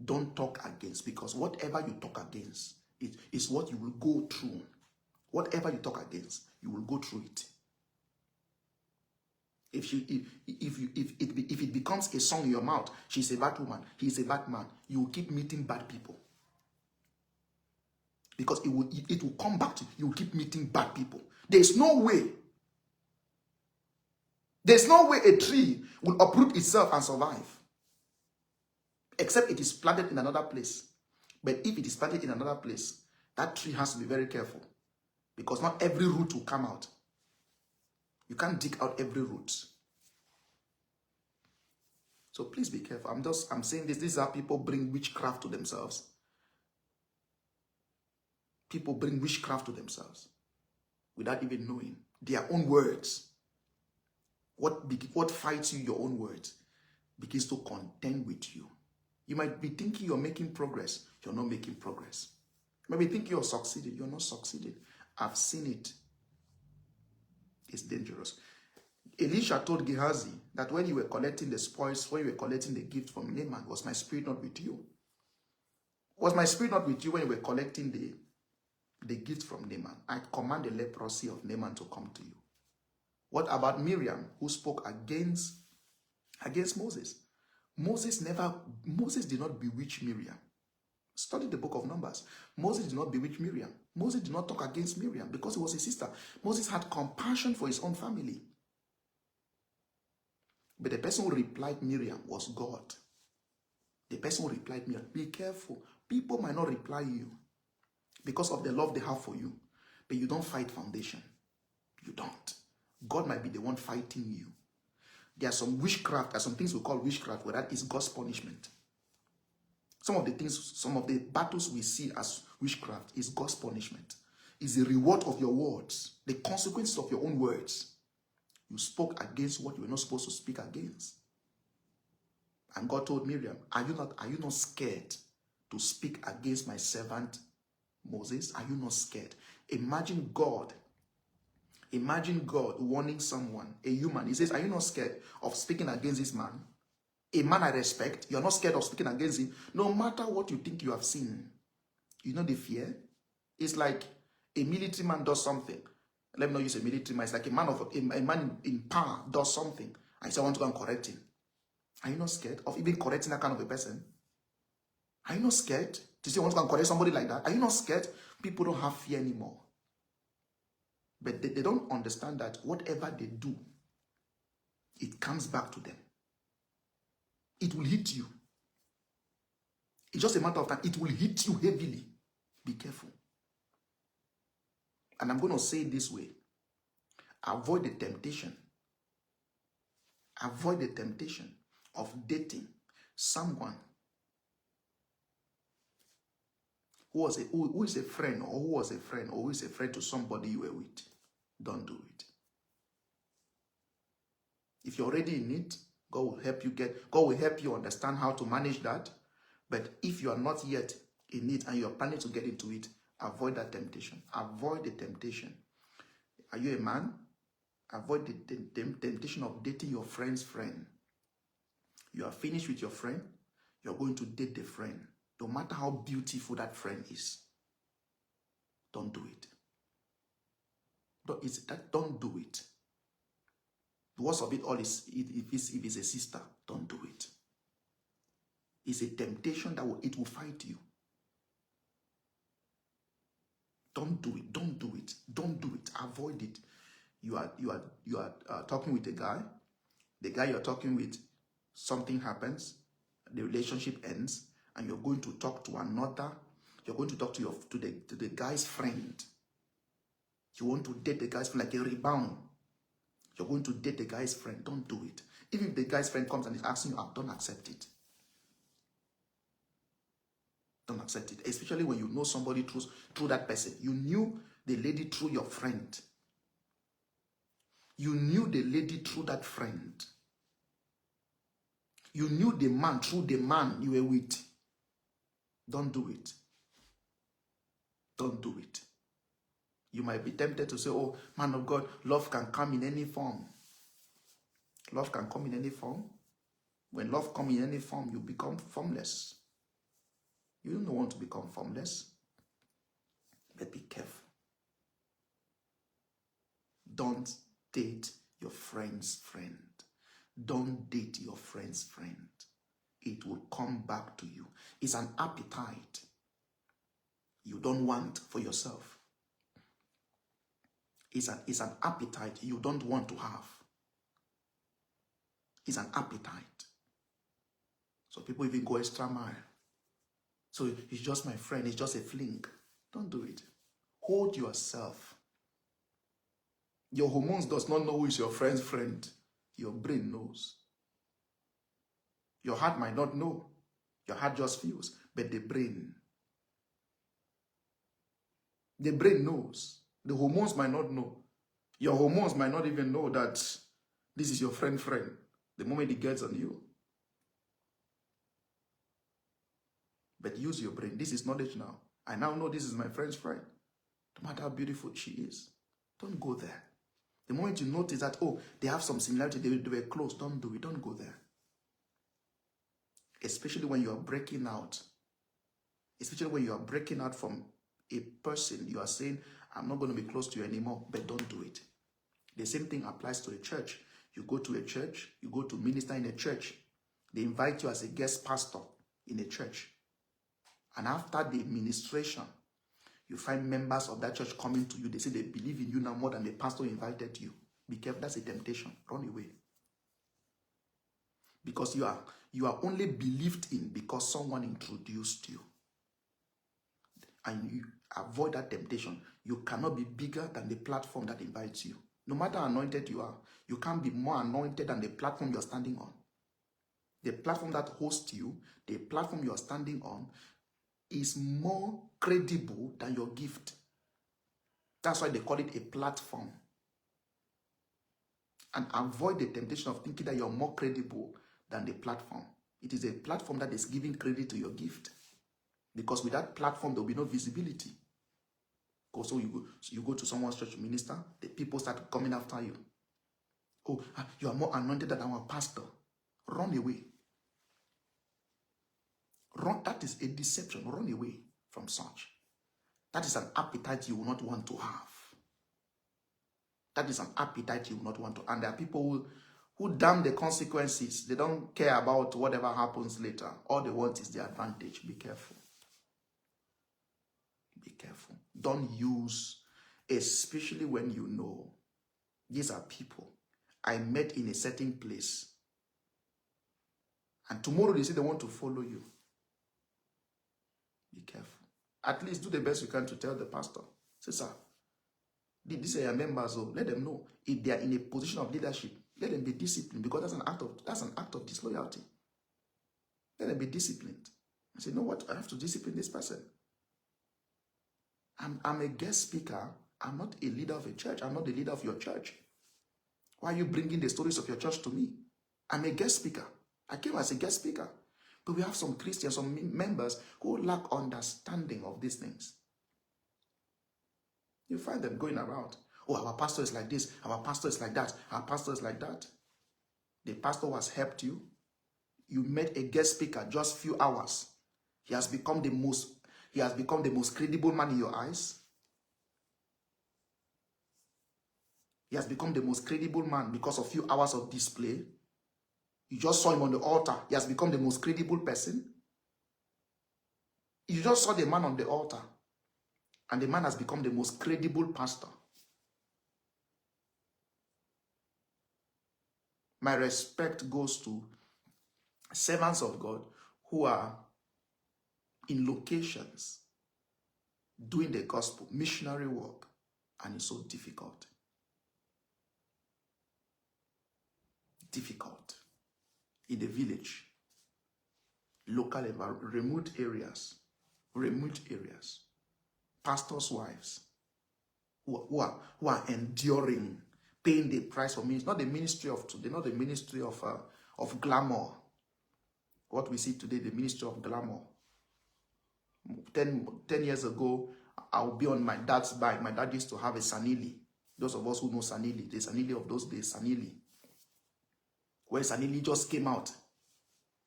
don't talk against, because whatever you talk against is what you will go through. Whatever you talk against, you will go through it. If it becomes a song in your mouth, she's a bad woman, he's a bad man, you will keep meeting bad people. Because it will come back to you. You will keep meeting bad people. There's no way a tree will uproot itself and survive. Except it is planted in another place. But if it is planted in another place, that tree has to be very careful. Because not every root will come out. You can't dig out every root. So please be careful. I'm saying this. This is how people bring witchcraft to themselves. People bring witchcraft to themselves without even knowing their own words. What fights you, your own words, begins to contend with you. You might be thinking you're making progress. You're not making progress. You might be thinking you're succeeding. You're not succeeding. I've seen it. It's dangerous. Elisha told Gehazi that when you were collecting the spoils, when you were collecting the gift from Naaman, was my spirit not with you? Was my spirit not with you when you were collecting the gift from Naaman? I command the leprosy of Naaman to come to you. What about Miriam, who spoke against Moses? Moses did not bewitch Miriam. Study the book of Numbers. Moses did not bewitch Miriam. Moses did not talk against Miriam because he was a sister. Moses had compassion for his own family. But the person who replied Miriam was God. The person who replied Miriam, be careful. People might not reply you because of the love they have for you. But you don't fight foundation. You don't. God might be the one fighting you. There are some witchcraft, there are some things we call witchcraft, where that is God's punishment. Some of the battles we see as witchcraft is God's punishment. It's the reward of your words, the consequences of your own words. You spoke against what you were not supposed to speak against. And God told Miriam, are you not scared to speak against my servant Moses? Are you not scared? Imagine God warning someone, a human. He says, are you not scared of speaking against this man? A man I respect, you're not scared of speaking against him. No matter what you think you have seen. You know the fear? It's like a military man does something. Let me not use a military man. It's like a man in power does something. I say, I want to go and correct him. Are you not scared of even correcting that kind of a person? Are you not scared to say, I want to go and correct somebody like that? Are you not scared? People don't have fear anymore. But they don't understand that whatever they do, it comes back to them. It will hit you. It's just a matter of time. It will hit you heavily. Be careful. And I'm going to say it this way. Avoid the temptation. Avoid the temptation of dating someone who is a friend, or who was a friend, or who is a friend to somebody you were with. Don't do it. If you're already in it, God will help you understand how to manage that. But if you are not yet in it and you're planning to get into it, avoid that temptation. Avoid the temptation. Are you a man? Avoid the temptation of dating your friend's friend. You are finished with your friend, you're going to date the friend. No matter how beautiful that friend is. Don't do it. Don't do it. The worst of it all is if it's a sister, don't do it. It's a temptation that it will fight you. Don't do it. Don't do it. Don't do it. Avoid it. You are talking with a guy. The guy you're talking with, something happens. the relationship ends, and you're going to talk to another. You're going to talk to the guy's friend. You want to date the guy's friend like a rebound. You're going to date the guy's friend. Don't do it. Even if the guy's friend comes and is asking you out, don't accept it. Don't accept it. Especially when you know somebody through that person. You knew the lady through your friend. You knew the lady through that friend. You knew the man through the man you were with. Don't do it. Don't do it. You might be tempted to say, oh, man of God, love can come in any form. Love can come in any form. When love comes in any form, you become formless. You don't want to become formless. But be careful. Don't date your friend's friend. Don't date your friend's friend. It will come back to you. It's an appetite you don't want for yourself. It's an appetite you don't want to have. It's an appetite. So people even go extra mile. So it's just my friend, it's just a fling. Don't do it. Hold yourself. Your hormones does not know who is your friend's friend. Your brain knows. Your heart might not know. Your heart just feels. But the brain knows. The hormones might not know. Your hormones might not even know that this is your friend. The moment it gets on you. But use your brain. This is knowledge now. I now know this is my friend's friend. No matter how beautiful she is. Don't go there. The moment you notice that, oh, they have some similarity, they were close, don't do it. Don't go there. Especially when you are breaking out. Especially when you are breaking out from a person, you are saying, I'm not going to be close to you anymore, but don't do it. The same thing applies to a church. You go to a church, you go to minister in a church. They invite you as a guest pastor in a church. And after the ministration, you find members of that church coming to you. They say they believe in you now more than the pastor invited you. Be careful. That's a temptation. Run away. Because you are only believed in because someone introduced you. And you avoid that temptation. You cannot be bigger than the platform that invites you. No matter how anointed you are, you can't be more anointed than the platform you're standing on. The platform that hosts you, the platform you're standing on, is more credible than your gift. That's why they call it a platform. And avoid the temptation of thinking that you're more credible than the platform. It is a platform that is giving credit to your gift. Because with that platform, there will be no visibility. So you go to someone's church minister, the people start coming after you. Oh, you are more anointed than our pastor. Run away. That is a deception. Run away from such. That is an appetite you will not want to have. That is an appetite you will not want to. And there are people who damn the consequences. They don't care about whatever happens later. All they want is the advantage. Be careful. Be careful. Don't use, especially when you know these are people I met in a certain place. And tomorrow they say they want to follow you. Be careful. At least do the best you can to tell the pastor. Say, sir, these are your members, so let them know. If they are in a position of leadership, let them be disciplined, because that's an act of disloyalty. Let them be disciplined. I say, you know what? I have to discipline this person. I'm a guest speaker. I'm not a leader of a church. I'm not the leader of your church. Why are you bringing the stories of your church to me? I'm a guest speaker. I came as a guest speaker. But we have some Christians, some members who lack understanding of these things. You find them going around. Oh, our pastor is like this. Our pastor is like that. Our pastor is like that. The pastor has helped you. You met a guest speaker just few hours. He has become the most credible man in your eyes. He has become the most credible man because of few hours of display. You just saw him on the altar. He has become the most credible person. You just saw the man on the altar. And the man has become the most credible pastor. My respect goes to servants of God who are in locations doing the gospel, missionary work, and it's so difficult. Difficult. In the village, local environment, remote areas, pastors' wives who are enduring, paying the price for me. It's not the ministry of today, not the ministry of glamour. What we see today, the ministry of glamour. 10 years ago, I'll be on my dad's bike. My dad used to have a Sanili. Those of us who know Sanili, the Sanili of those days, Sanili. When Sanili just came out,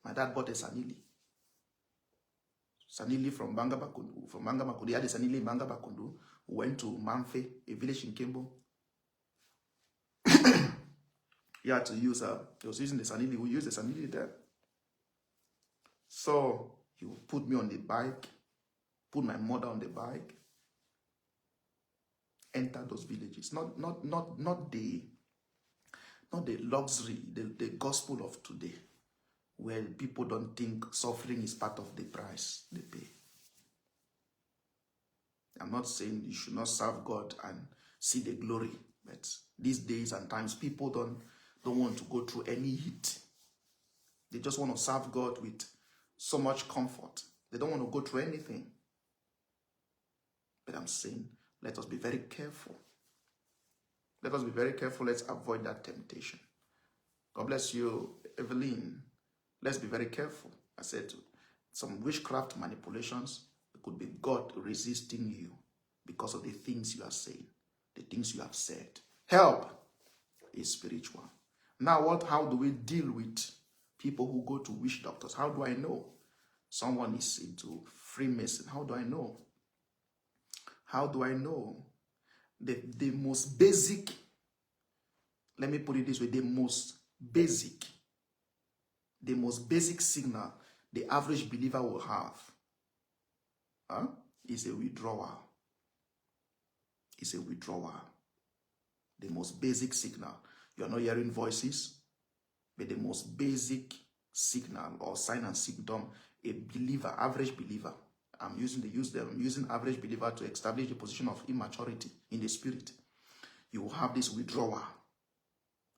my dad bought a Sanili. Sanili from Bangabakundu. From Bangabakundu, he had a Sanili in Bangabakundu. Went to Manfe, a village in Kimbo. He had to use, he was using the Sanili. We used the Sanili there. So he would put me on the bike, put my mother on the bike, enter those villages. Not the luxury, the gospel of today, where people don't think suffering is part of the price they pay. I'm not saying you should not serve God and see the glory, but these days and times people don't want to go through any heat. They just want to serve God with so much comfort. They don't want to go through anything. But I'm saying, let us be very careful. Let us be very careful. Let's avoid that temptation. God bless you, Evelyn. Let's be very careful. I said some witchcraft manipulations. It could be God resisting you because of the things you are saying, the things you have said. Help is spiritual. Now, how do we deal with people who go to witch doctors? How do I know someone is into Freemason? How do I know? How do I know? The most basic, let me put it this way, the most basic signal the average believer will have is a withdrawal. It's a withdrawal. The most basic signal. You're not hearing voices, but the most basic signal or sign and symptom, a believer, average believer, I'm using average believer to establish the position of immaturity in the spirit. You will have this withdrawal.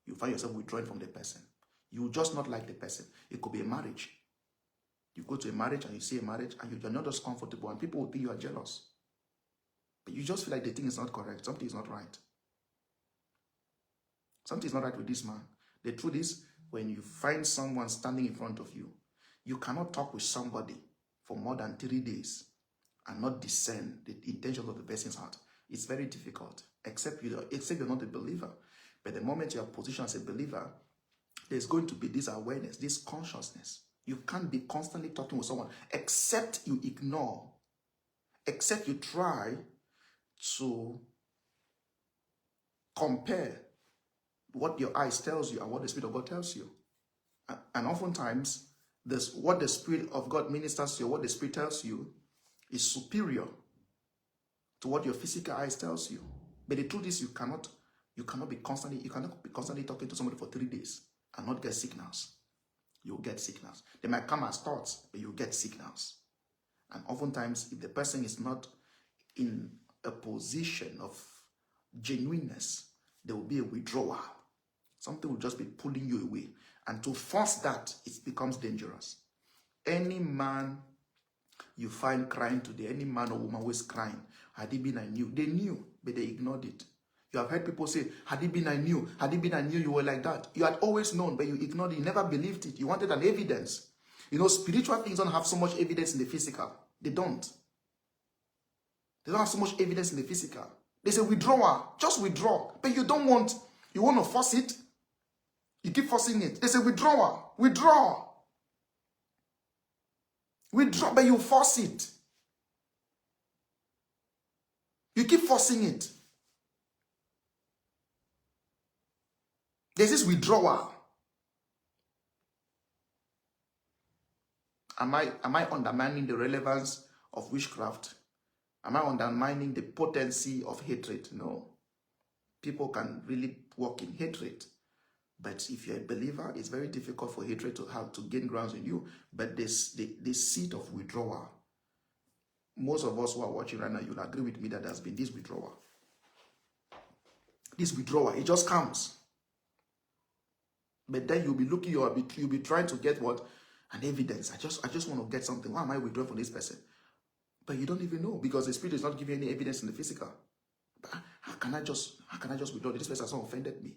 You find yourself withdrawing from the person. You will just not like the person. It could be a marriage. You go to a marriage and you see a marriage and you're not just comfortable and people will think you are jealous. But you just feel like the thing is not correct. Something is not right. Something is not right with this man. The truth is, when you find someone standing in front of you, you cannot talk with somebody for more than 3 days and not discern the intentions of the person's heart. It's very difficult, except you're not a believer. But the moment you are positioned as a believer, there's going to be this awareness, this consciousness. You can't be constantly talking with someone, except you ignore, except you try to compare what your eyes tells you and what the Spirit of God tells you. And oftentimes, what the Spirit of God ministers to you, what the Spirit tells you, is superior to what your physical eyes tells you. But the truth is, you cannot be constantly talking to somebody for 3 days and not get signals. You'll get signals. They might come as thoughts, but you'll get signals. And oftentimes, if the person is not in a position of genuineness, there will be a withdrawal. Something will just be pulling you away. And to force that, it becomes dangerous. Any man you find crying today, any man or woman who is crying, had it been I knew. They knew, but they ignored it. You have heard people say, had it been I knew, you were like that. You had always known, but you ignored it. You never believed it. You wanted an evidence. You know, spiritual things don't have so much evidence in the physical. They don't. They don't have so much evidence in the physical. There's a withdrawal. Just withdraw. But you want to force it. You keep forcing it. There's a withdrawal. Withdraw, but you force it. You keep forcing it. There's this withdrawal. Am I undermining the relevance of witchcraft? Am I undermining the potency of hatred? No. People can really walk in hatred. But if you're a believer, it's very difficult for hatred to gain grounds in you. But the seed of withdrawal, most of us who are watching right now, you'll agree with me that there's been this withdrawal. This withdrawal, it just comes. But then you'll be looking, you'll be trying to get what? An evidence. I just want to get something. Why am I withdrawing from this person? But you don't even know, because the spirit is not giving any evidence in the physical. But how can I just withdraw? This person has not offended me.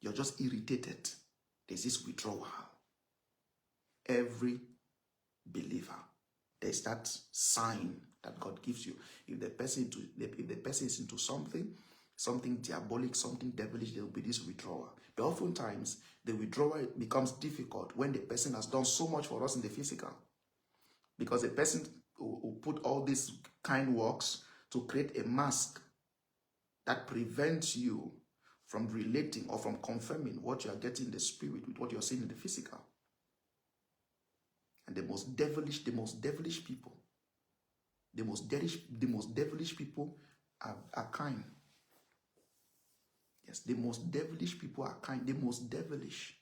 You're just irritated. There's this withdrawal. Every believer, there's that sign that God gives you. If the person is into something diabolic, something devilish, there will be this withdrawal. But oftentimes, the withdrawal becomes difficult when the person has done so much for us in the physical. Because the person will put all these kind works to create a mask that prevents you from relating or from confirming what you are getting in the spirit with what you are seeing in the physical. And the most devilish people, the most devilish people are kind. Yes, the most devilish people are kind. The most devilish.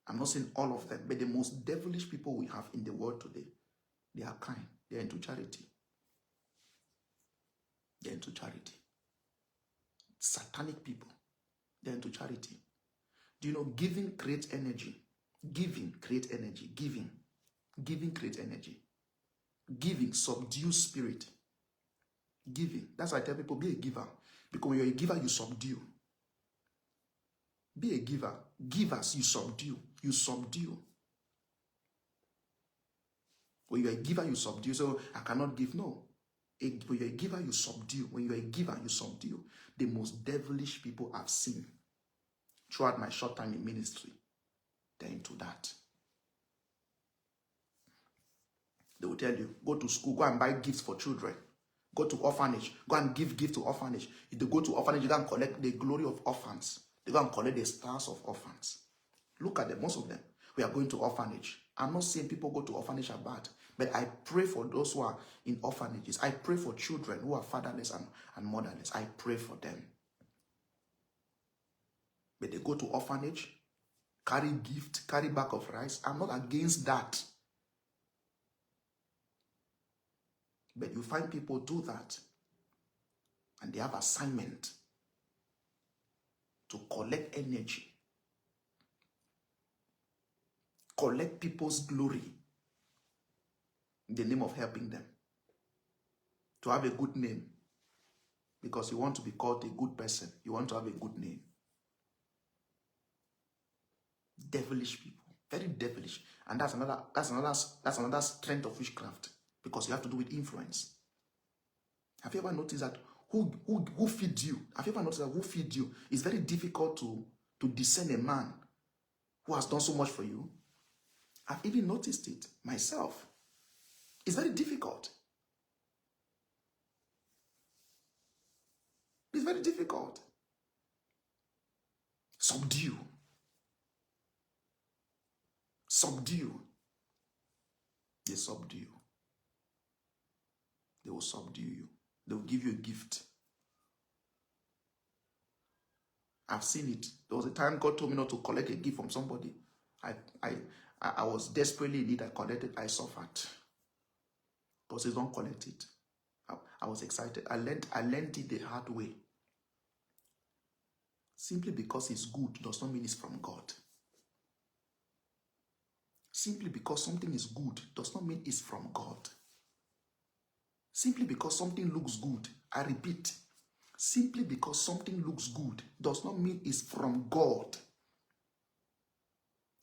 I'm not saying all of them, but the most devilish people we have in the world today, they are kind. They are into charity. They are into charity. Satanic people, they are into charity. Do you know giving creates energy? Giving creates energy. Giving creates energy. Giving subdues spirit. Giving. That's why I tell people, be a giver. Because when you're a giver, you subdue. Be a giver. Givers, you subdue. You subdue. When you're a giver, you subdue. So I cannot give. No. When you're a giver, you subdue. When you're a giver, you subdue. The most devilish people I've seen throughout my short time in ministry, they're into that. They will tell you, go to school, go and buy gifts for children. Go to orphanage, go and give gift to orphanage. If they go to orphanage, you go and collect the glory of orphans. They go and collect the stars of orphans. Look at them, most of them. We are going to orphanage. I'm not saying people go to orphanage are bad, but I pray for those who are in orphanages. I pray for children who are fatherless and motherless. I pray for them. But they go to orphanage, carry gift, carry bag of rice. I'm not against that. But you find people do that, and they have assignment to collect energy, collect people's glory in the name of helping them, to have a good name, because you want to be called a good person. You want to have a good name. Devilish people, very devilish, and that's another strength of witchcraft, because you have to do with influence. Have you ever noticed that who feeds you? Have you ever noticed that who feeds you? It's very difficult to discern a man who has done so much for you. I've even noticed it myself. It's very difficult. It's very difficult. Subdue. Subdue. They subdue. They will subdue you. They will give you a gift. I've seen it. There was a time God told me not to collect a gift from somebody. I was desperately in need. I collected. I suffered. God says, don't collect it. I was excited. I learned it the hard way. Simply because it's good does not mean it's from God. Simply because something is good does not mean it's from God. Simply because something looks good, I repeat, simply because something looks good does not mean it's from God.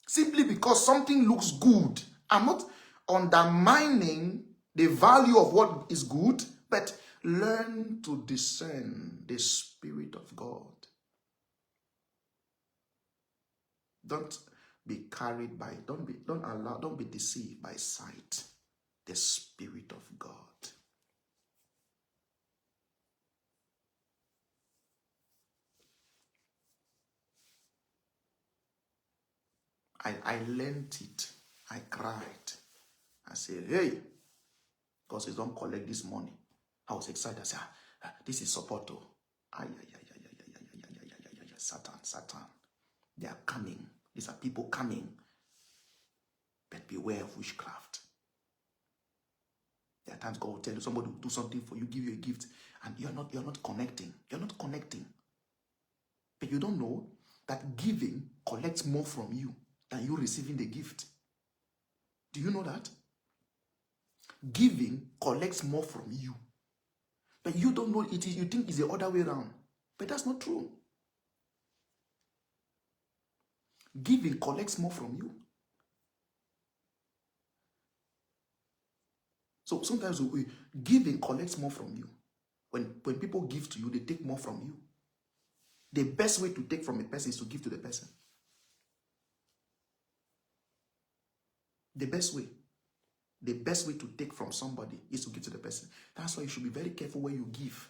Simply because something looks good, I'm not undermining the value of what is good, but learn to discern the Spirit of God. Don't be carried by, don't be deceived by sight. The Spirit of God. I learned it. I cried. I said, hey, God says, don't collect this money. I was excited. I said, this is support. Satan. They are coming. These are people coming. But beware of witchcraft. There are times God will tell you, somebody will do something for you, give you a gift, and you're not connecting. You're not connecting. But you don't know that giving collects more from you than you receiving the gift. Do you know that? Giving collects more from you. But you don't know it is, you think it's the other way around. But that's not true. Giving collects more from you. So sometimes giving collects more from you. When people give to you, they take more from you. The best way to take from a person is to give to the person. The best way to take from somebody is to give to the person. That's why you should be very careful where you give.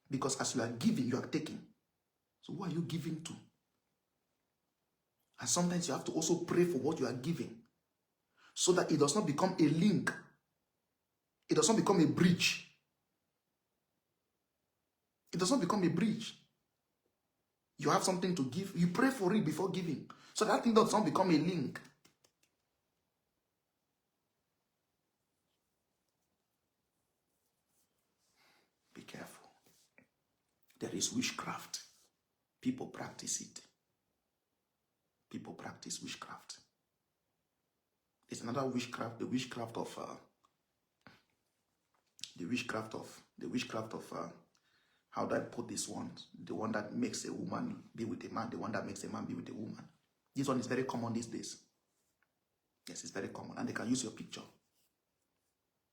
Because as you are giving, you are taking. So who are you giving to? And sometimes you have to also pray for what you are giving, so that it does not become a link. It does not become a bridge. It does not become a bridge. You have something to give. You pray for it before giving, so that thing does not become a link. Be careful. There is witchcraft. People practice it. People practice witchcraft. There's another witchcraft, the witchcraft of how do I put this one? The one that makes a woman be with a man, the one that makes a man be with a woman. This one is very common these days. Yes, it's very common. And they can use your picture.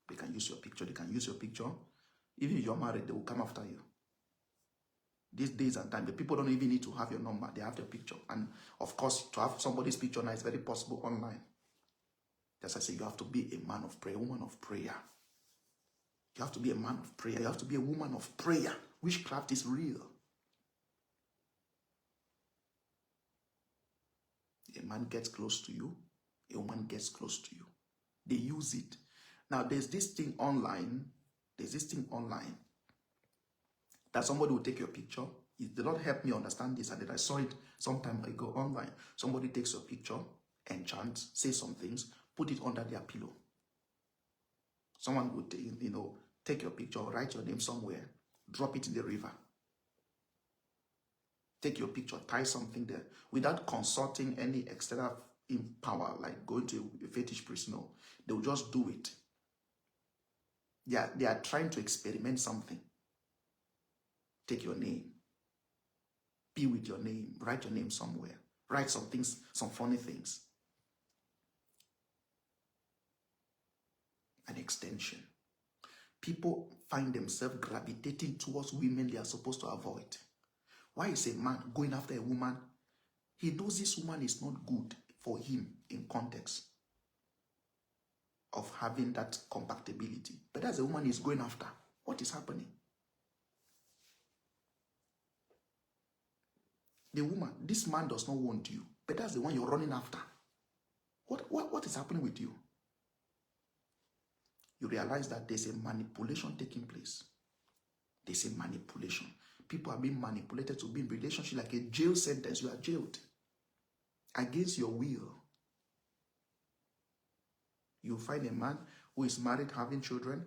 They can use your picture. They can use your picture. Even if you're married, they will come after you. These days and time, the people don't even need to have your number. They have your picture. And of course, to have somebody's picture now is very possible online. As I say, you have to be a man of prayer, a woman of prayer. You have to be a man of prayer. You have to be a woman of prayer. Witchcraft is real. A man gets close to you. A woman gets close to you. They use it. Now, there's this thing online. That somebody will take your picture. It did not help me understand this. I saw it some time ago online. Somebody takes your picture, enchants, say some things, put it under their pillow. Someone would, take your picture, write your name somewhere, drop it in the river. Take your picture, tie something there, without consulting any external power, like going to a fetish priest. No, they will just do it. They are trying to experiment something. Take your name. Be with your name. Write your name somewhere. Write some things, some funny things. An extension. People find themselves gravitating towards women they are supposed to avoid. Why is a man going after a woman? He knows this woman is not good for him in context of having that compatibility. But as a woman is going after, what is happening? The woman, this man does not want you, but that's the one you're running after. What is happening with you? You realize that there's a manipulation taking place. There's a manipulation. People are being manipulated to be in relationship like a jail sentence. You are jailed against your will. You find a man who is married, having children,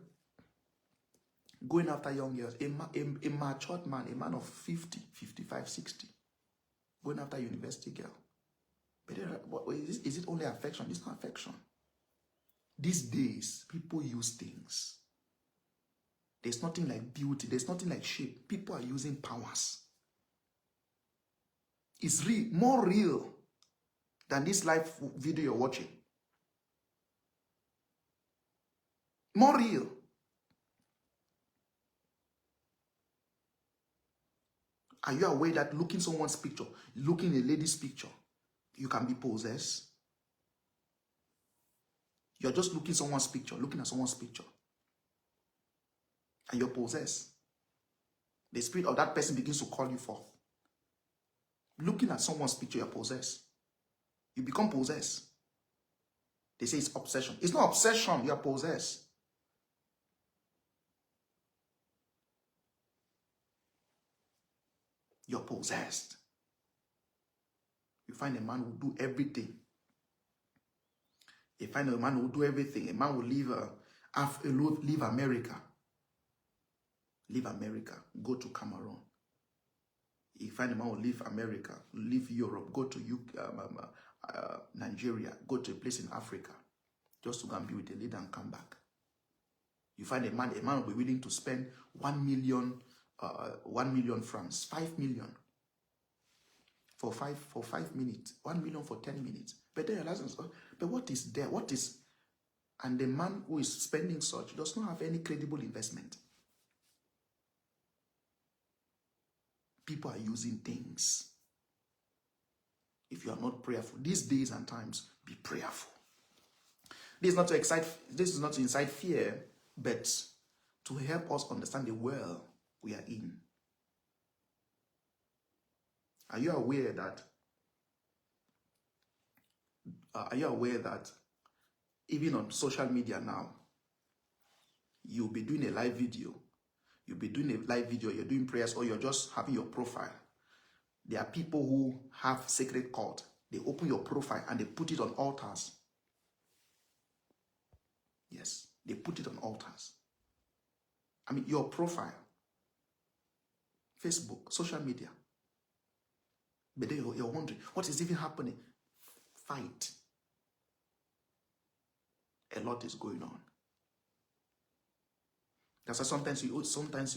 going after young girls. A matured man, a man of 50, 55, 60, going after a university girl. But is it only affection? It's not affection. These days, people use things. There's nothing like beauty. There's nothing like shape. People are using powers. It's real, more real than this live video you're watching. More real. Are you aware that looking someone's picture, looking a lady's picture, you can be possessed? You're just looking at someone's picture, and you're possessed. The spirit of that person begins to call you forth. Looking at someone's picture, you're possessed. You become possessed. They say it's obsession. It's not obsession, you're possessed. You're possessed. You find a man who will do everything. You find a man who will do everything. A man will leave America. Leave America. Go to Cameroon. You find a man who will leave America, leave Europe, go to Nigeria, go to a place in Africa, just to go and be with a leader and come back. You find a man will be willing to spend 1 million francs, 5 million for 5 minutes, 1 million for 10 minutes. But then but what is there? What is, and the man who is spending such does not have any credible investment. People are using things. If you are not prayerful, these days and times, be prayerful. This is not to incite fear, but to help us understand the world we are in. Are you aware that even on social media now, you'll be doing a live video. You'll be doing a live video, you're doing prayers, or you're just having your profile. There are people who have sacred cult. They open your profile and they put it on altars. Yes, they put it on altars. I mean, your profile, Facebook, social media. But then you're wondering, what is even happening? Fight. A lot is going on. That's why sometimes you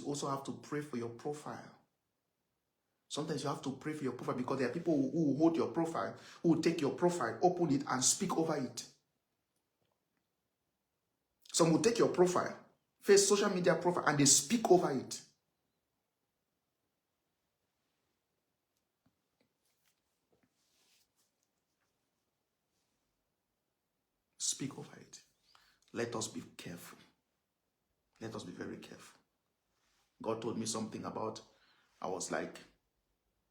also have to pray for your profile. Sometimes you have to pray for your profile because there are people who hold your profile, who will take your profile, open it, and speak over it. Some will take your profile, face social media profile, and they speak over it. Speak over it. Let us be careful. Let us be very careful. God told me something about, I was like,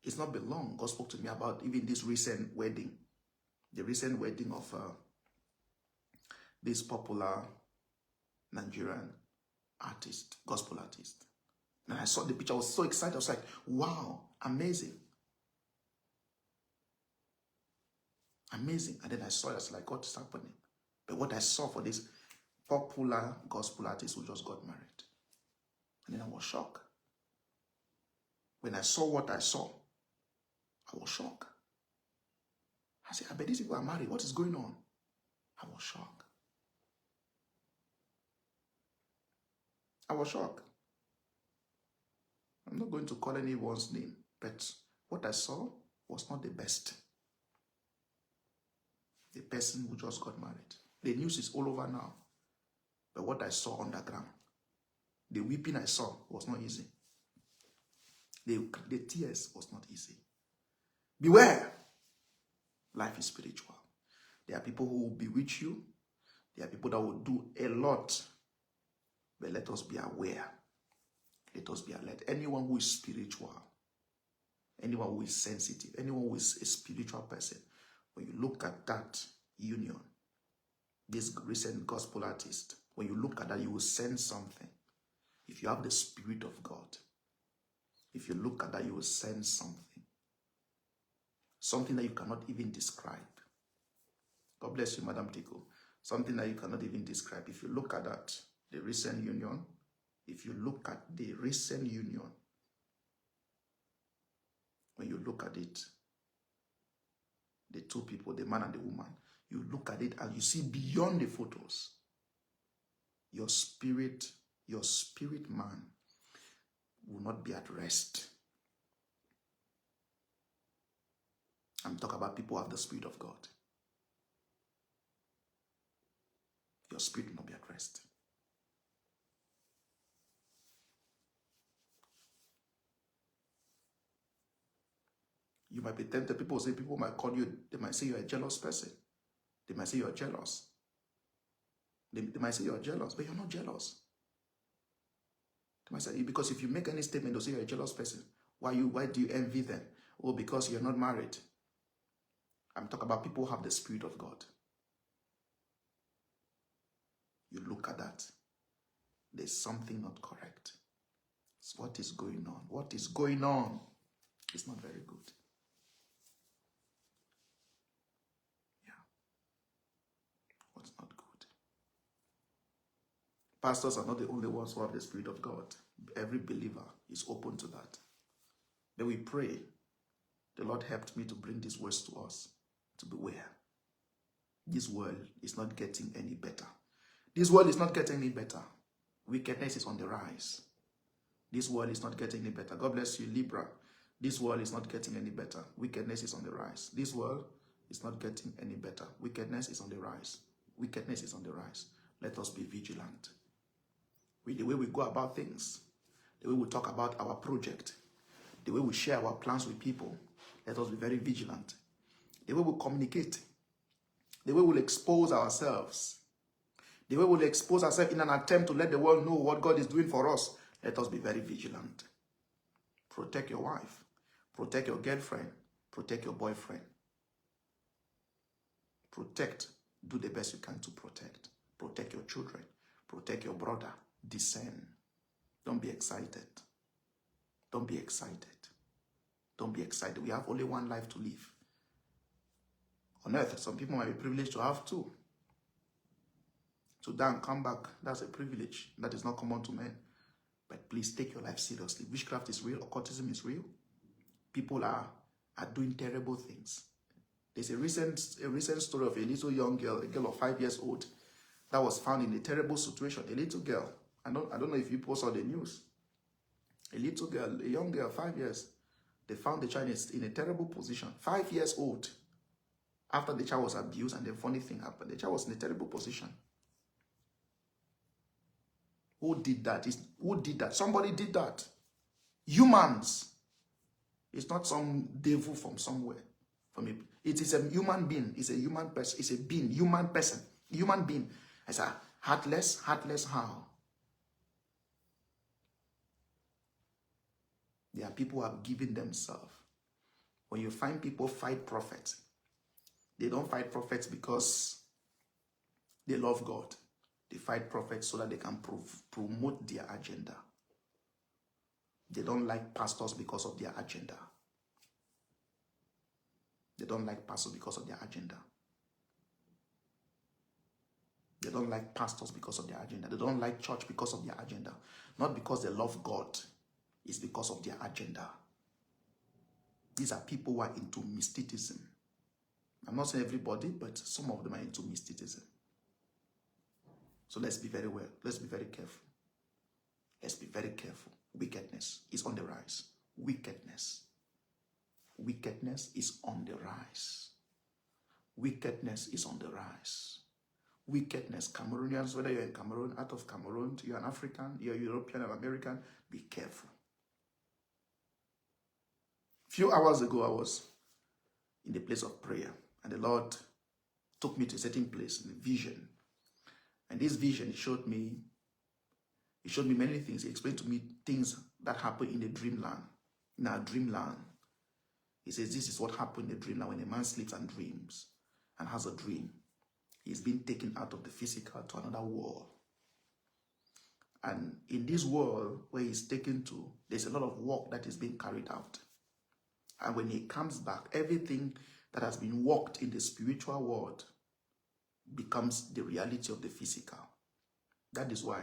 it's not been long. God spoke to me about even this recent wedding. The recent wedding of this popular Nigerian artist, gospel artist. And I saw the picture, I was so excited. I was like, wow, amazing. Amazing. And then I saw it, I was like, what is happening? But what I saw for this popular gospel artist who just got married. And then I was shocked. When I saw what I saw, I was shocked. I said, I bet these people are married. What is going on? I was shocked. I was shocked. I'm not going to call anyone's name, but what I saw was not the best. The person who just got married. The news is all over now. But what I saw underground, the weeping I saw was not easy. The tears was not easy. Beware. Life is spiritual. There are people who will bewitch you. There are people that will do a lot. But let us be aware. Let us be alert. Anyone who is spiritual, anyone who is sensitive, anyone who is a spiritual person, when you look at that union, this recent gospel artist, when you look at that, you will sense something. If you have the Spirit of God, if you look at that, you will sense something. Something that you cannot even describe. God bless you, Madam Tiko. Something that you cannot even describe. If you look at that, the recent union, if you look at the recent union, when you look at it, the two people, the man and the woman, you look at it and you see beyond the photos. Your spirit man will not be at rest. I'm talking about people who have the Spirit of God. Your spirit will not be at rest. You might be tempted. People might call you, they might say you're a jealous person. They might say you're jealous. They might say you're jealous, but you're not jealous. They might say, because if you make any statement, they'll say you're a jealous person. Why do you envy them? Oh, because you're not married. I'm talking about people who have the Spirit of God. You look at that. There's something not correct. So what is going on? What is going on? It's not very good. Yeah. What's not good? Pastors are not the only ones who have the Spirit of God. Every believer is open to that. Then we pray. The Lord helped me to bring these words to us, to beware. This world is not getting any better. This world is not getting any better. Wickedness is on the rise. This world is not getting any better. God bless you, Libra. This world is not getting any better. Wickedness is on the rise. This world is not getting any better. Wickedness is on the rise. Wickedness is on the rise. Let us be vigilant. With the way we go about things, the way we talk about our project, the way we share our plans with people, let us be very vigilant. The way we communicate, the way we'll expose ourselves, the way we'll expose ourselves in an attempt to let the world know what God is doing for us, let us be very vigilant. Protect your wife. Protect your girlfriend. Protect your boyfriend. Protect. Do the best you can to protect. Protect your children. Protect your brother. Discern. Don't be excited. Don't be excited. Don't be excited. We have only one life to live. On earth, some people might be privileged to have two. To die and come back, that's a privilege. That is not common to men. But please take your life seriously. Witchcraft is real. Occultism is real. People are doing terrible things. There's a recent story of a little young girl, a girl of 5 years old, that was found in a terrible situation. A little girl. I don't know if you saw the news. A little girl, a young girl, 5 years. They found the child in a terrible position. 5 years old. After the child was abused, and the funny thing happened. The child was in a terrible position. Who did that? Who did that? Somebody did that. Humans. It's not some devil from somewhere. It is a human being. It's a human person. It's a being. Human person. Human being. It's a heartless how? There are people who have given themselves. When you find people fight prophets, they don't fight prophets because they love God. They fight prophets so that they can promote their agenda. They don't like pastors because of their agenda. They don't like pastors because of their agenda. They don't like pastors because of their agenda. They don't like church because of their agenda. Not because they love God. It's because of their agenda. These are people who are into mysticism. I'm not saying everybody, but some of them are into mysticism. So let's be very Let's be very careful. Let's be very careful. Wickedness is on the rise. Wickedness. Wickedness is on the rise. Wickedness is on the rise. Wickedness. Cameroonians, whether you're in Cameroon, out of Cameroon, you're an African, you're European or American, be careful. A few hours ago, I was in the place of prayer, and the Lord took me to a certain place in a vision. And this vision showed me many things. He explained to me things that happen in the dreamland, in our dreamland. He says this is what happened in the dreamland when a man sleeps and dreams and has a dream. He's been taken out of the physical to another world. And in this world where he's taken to, there's a lot of work that is being carried out. And when he comes back, everything that has been worked in the spiritual world becomes the reality of the physical. That is why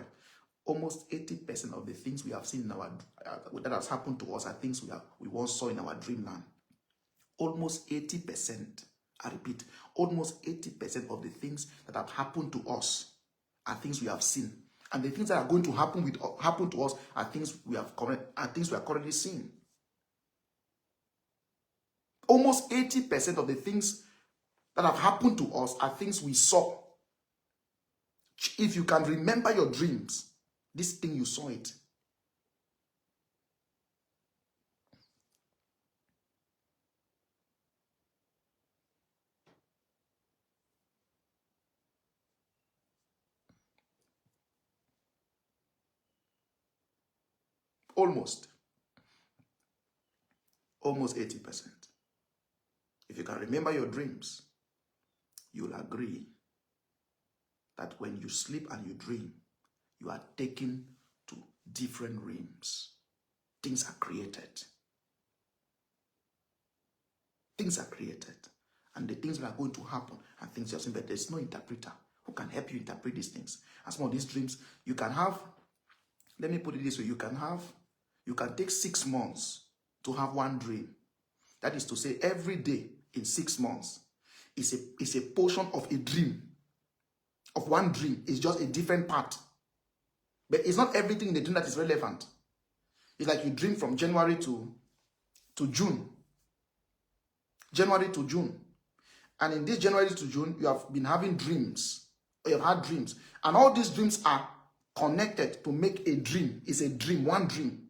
almost 80% of the things we have seen in our that has happened to us are things we once saw in our dreamland. Almost 80%, I repeat, almost 80% of the things that have happened to us are things we have seen. And the things that are going to happen to us are things we are currently seeing. Almost 80% of the things that have happened to us are things we saw. If you can remember your dreams, this thing you saw it. Almost 80%. If you can remember your dreams, you'll agree that when you sleep and you dream, you are taken to different realms. Things are created. Things are created. And the things that are going to happen and things you're seeing, but there's no interpreter who can help you interpret these things. And some of these dreams, you can have, let me put it this way, you can take 6 months to have one dream. That is to say, every day in 6 months is a portion of a dream, of one dream. It's just a different part. But it's not everything in the dream that is relevant. It's like you dream from January to June. January to June. And in this January to June, you have been having dreams. Or you have had dreams. And all these dreams are connected to make a dream. It's a dream, one dream.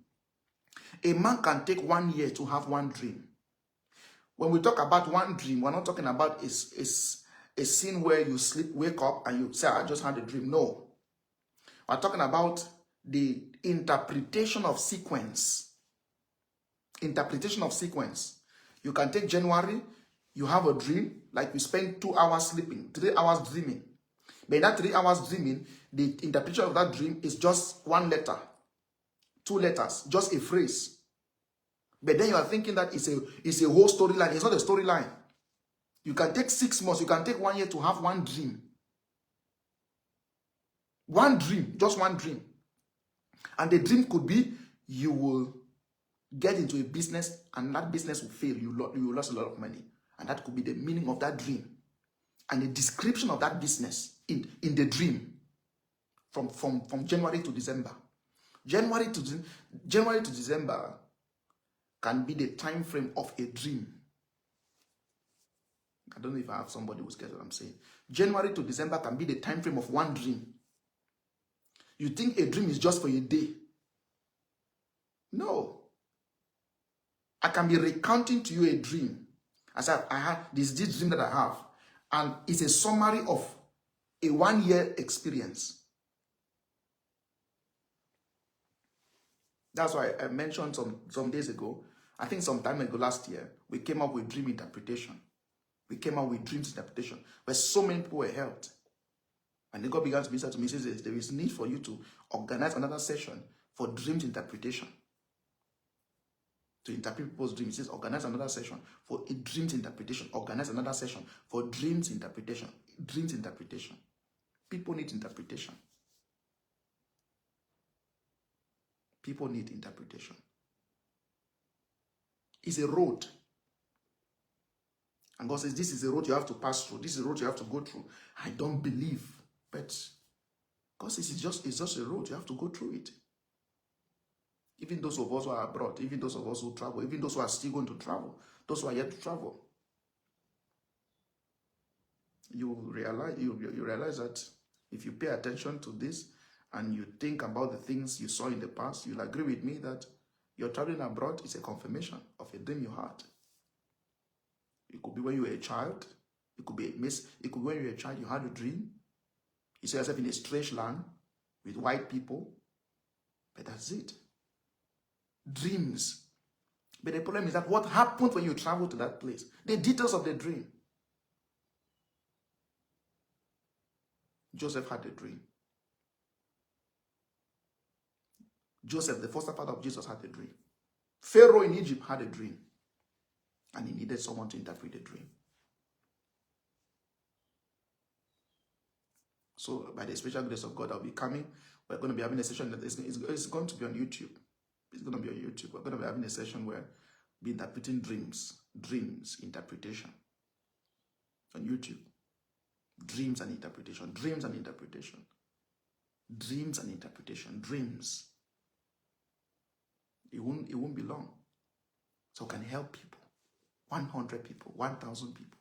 A man can take 1 year to have one dream. When we talk about one dream, we're not talking about a scene where you sleep, wake up, and you say, I just had a dream. No. We're talking about the interpretation of sequence. Interpretation of sequence. You can take January, you have a dream, like you spend 2 hours sleeping, 3 hours dreaming. But in that 3 hours dreaming, the interpretation of that dream is just 1 letter, 2 letters, just a phrase. But then you are thinking that it's a whole storyline. It's not a storyline. You can take 6 months, you can take 1 year to have one dream. One dream, just one dream. And the dream could be you will get into a business and that business will fail. You will lose a lot of money. And that could be the meaning of that dream. And the description of that business in the dream from January to December. January to December can be the time frame of a dream. I don't know if I have somebody who's getting what I'm saying. January to December can be the time frame of one dream. You think a dream is just for a day. No. I can be recounting to you a dream. As I had this dream that I have. And it's a summary of a 1 year experience. That's why I mentioned some days ago, I think some time ago last year, we came up with dream interpretation. We came up with dreams interpretation, where so many people were helped. And then God began to minister to me, he says, there is need for you to organize another session for dreams interpretation. To interpret people's dreams. He says, organize another session for a dreams interpretation. Organize another session for dreams interpretation. Dreams interpretation. People need interpretation. People need interpretation. It's a road. And God says, this is a road you have to pass through. This is a road you have to go through. I don't believe. But God says it's just a road. You have to go through it. Even those of us who are abroad, even those of us who travel, even those who are still going to travel, those who are yet to travel, you realize that if you pay attention to this and you think about the things you saw in the past, you'll agree with me that your traveling abroad is a confirmation of a dream you had. It could be when you were a child. It could be when you were a child, you had a dream. You saw yourself in a strange land with white people. But that's it. Dreams. But the problem is that what happened when you travel to that place? The details of the dream. Joseph had a dream. Joseph, the foster father of Jesus, had a dream. Pharaoh in Egypt had a dream. And he needed someone to interpret the dream. So, by the special grace of God, I'll be coming. We're going to be having a session that is going to be on YouTube. It's going to be on YouTube. We're going to be having a session where we'll be interpreting dreams interpretation. On YouTube. Dreams and interpretation. Dreams and interpretation. Dreams and interpretation. Dreams. It won't be long. So it can help people. 100 people. 1,000 people.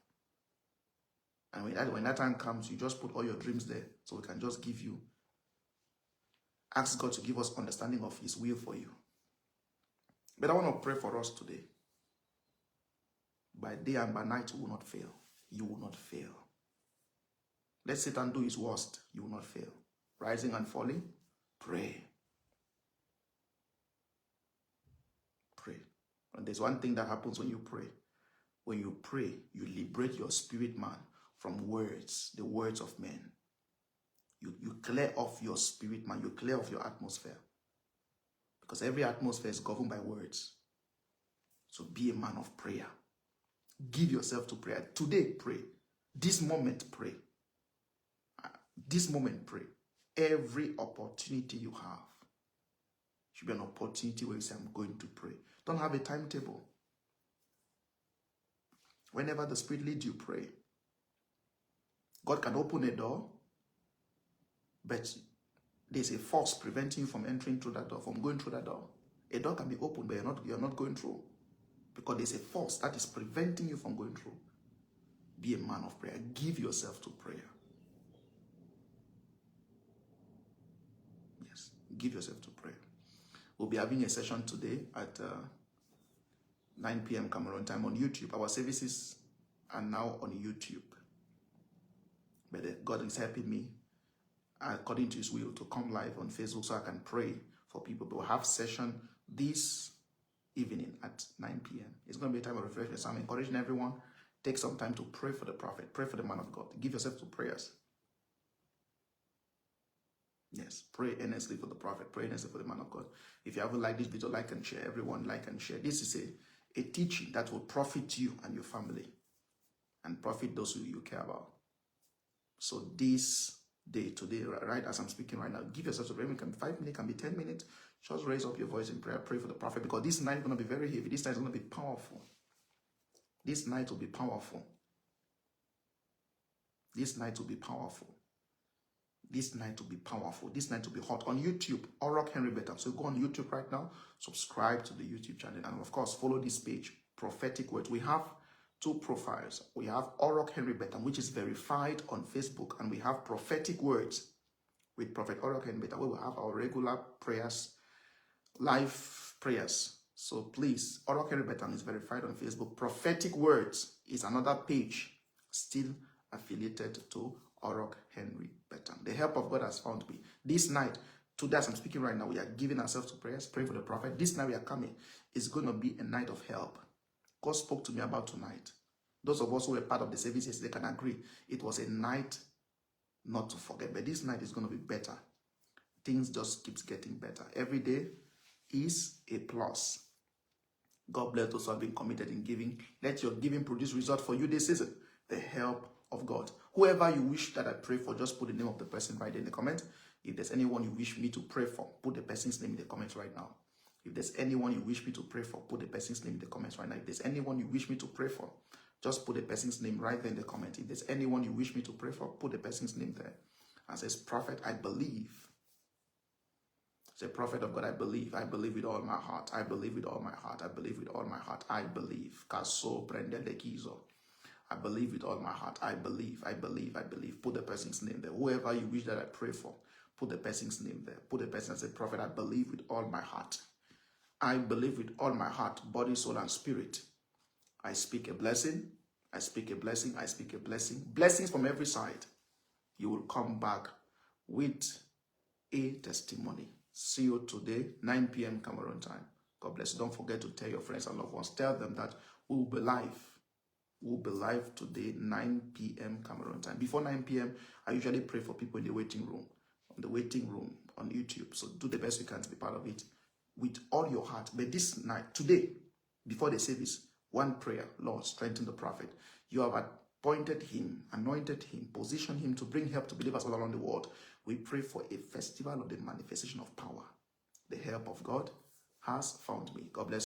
And when that time comes, you just put all your dreams there. So we can just give you. Ask God to give us understanding of His will for you. But I want to pray for us today. By day and by night, you will not fail. You will not fail. Let Satan do his worst. You will not fail. Rising and falling, pray. Pray. And there's one thing that happens when you pray. When you pray, you liberate your spirit man from words, the words of men. You clear off your spirit man. You clear off your atmosphere. Because every atmosphere is governed by words. So be a man of prayer. Give yourself to prayer. Today, pray. This moment, pray. This moment, pray. Every opportunity you have should be an opportunity where you say, I'm going to pray. Don't have a timetable. Whenever the Spirit leads you, pray. God can open a door, but there's a force preventing you from entering through that door, from going through that door. A door can be opened, but you're not going through. Because there's a force that is preventing you from going through. Be a man of prayer. Give yourself to prayer. Yes, give yourself to prayer. We'll be having a session today at 9 p.m. Cameroon time on YouTube. Our services are now on YouTube. But God is helping me, according to His will, to come live on Facebook so I can pray for people. But we'll have session this evening at 9 p.m. It's going to be a time of refreshment. So I'm encouraging everyone, take some time to pray for the prophet, pray for the man of God. Give yourself to prayers. Yes, pray earnestly for the prophet, pray earnestly for the man of God. If you haven't liked this video, like and share. Everyone, like and share. This is a teaching that will profit you and your family and profit those who you care about. So this day, today, right as I'm speaking right now, give yourself to prayer. It can be 5 minutes, can be 10 minutes. Just raise up your voice in prayer. Pray for the prophet, because this night is going to be very heavy. This night is going to be powerful. This night will be powerful. This night will be powerful. This night will be powerful. This night will be hot. On YouTube, Orock Henry Betang. So go on YouTube right now, subscribe to the YouTube channel, and of course, follow this page, Prophetic Words. We have 2 profiles. We have Orock Henry Betang, which is verified on Facebook, and we have Prophetic Words with Prophet Orock Henry Betang. We will have our regular prayers, live prayers. So please, Orock Henry Betang is verified on Facebook. Prophetic Words is another page still affiliated to Orock Henry Betang. The help of God has found me. This night, today as I'm speaking right now, we are giving ourselves to prayers, praying for the prophet. This night we are coming. It's going to be a night of help. God spoke to me about tonight. Those of us who were part of the services, they can agree. It was a night not to forget. But this night is going to be better. Things just keeps getting better. Every day is a plus. God bless those who have been committed in giving. Let your giving produce result for you this season. The help of God. Whoever you wish that I pray for, just put the name of the person right there in the comment. If there's anyone you wish me to pray for, put the person's name in the comments right now. If there's anyone you wish me to pray for, put the person's name in the comments right now. If there's anyone you wish me to pray for, just put the person's name right there in the comment. If there's anyone you wish me to pray for, put the person's name there. And says, Prophet, I believe. Say, Prophet of God, I believe. I believe with all my heart. I believe with all my heart. I believe with all my heart. I believe. Kaso prendele kizo. I believe with all my heart. I believe. I believe. I believe. Put the person's name there. Whoever you wish that I pray for, put the person's name there. Put the person and say, Prophet, I believe with all my heart. I believe with all my heart, body, soul, and spirit. I speak a blessing. I speak a blessing. I speak a blessing. Blessings from every side. You will come back with a testimony. See you today, 9 p.m. Cameroon time. God bless you. Don't forget to tell your friends and loved ones. Tell them that we will be live. We'll be live today, 9 p.m. Cameroon time. Before 9 p.m., I usually pray for people in the waiting room, on YouTube. So do the best you can to be part of it with all your heart. But this night, today, before the service, one prayer: Lord, strengthen the prophet. You have appointed him, anointed him, positioned him to bring help to believers all around the world. We pray for a festival of the manifestation of power. The help of God has found me. God bless you.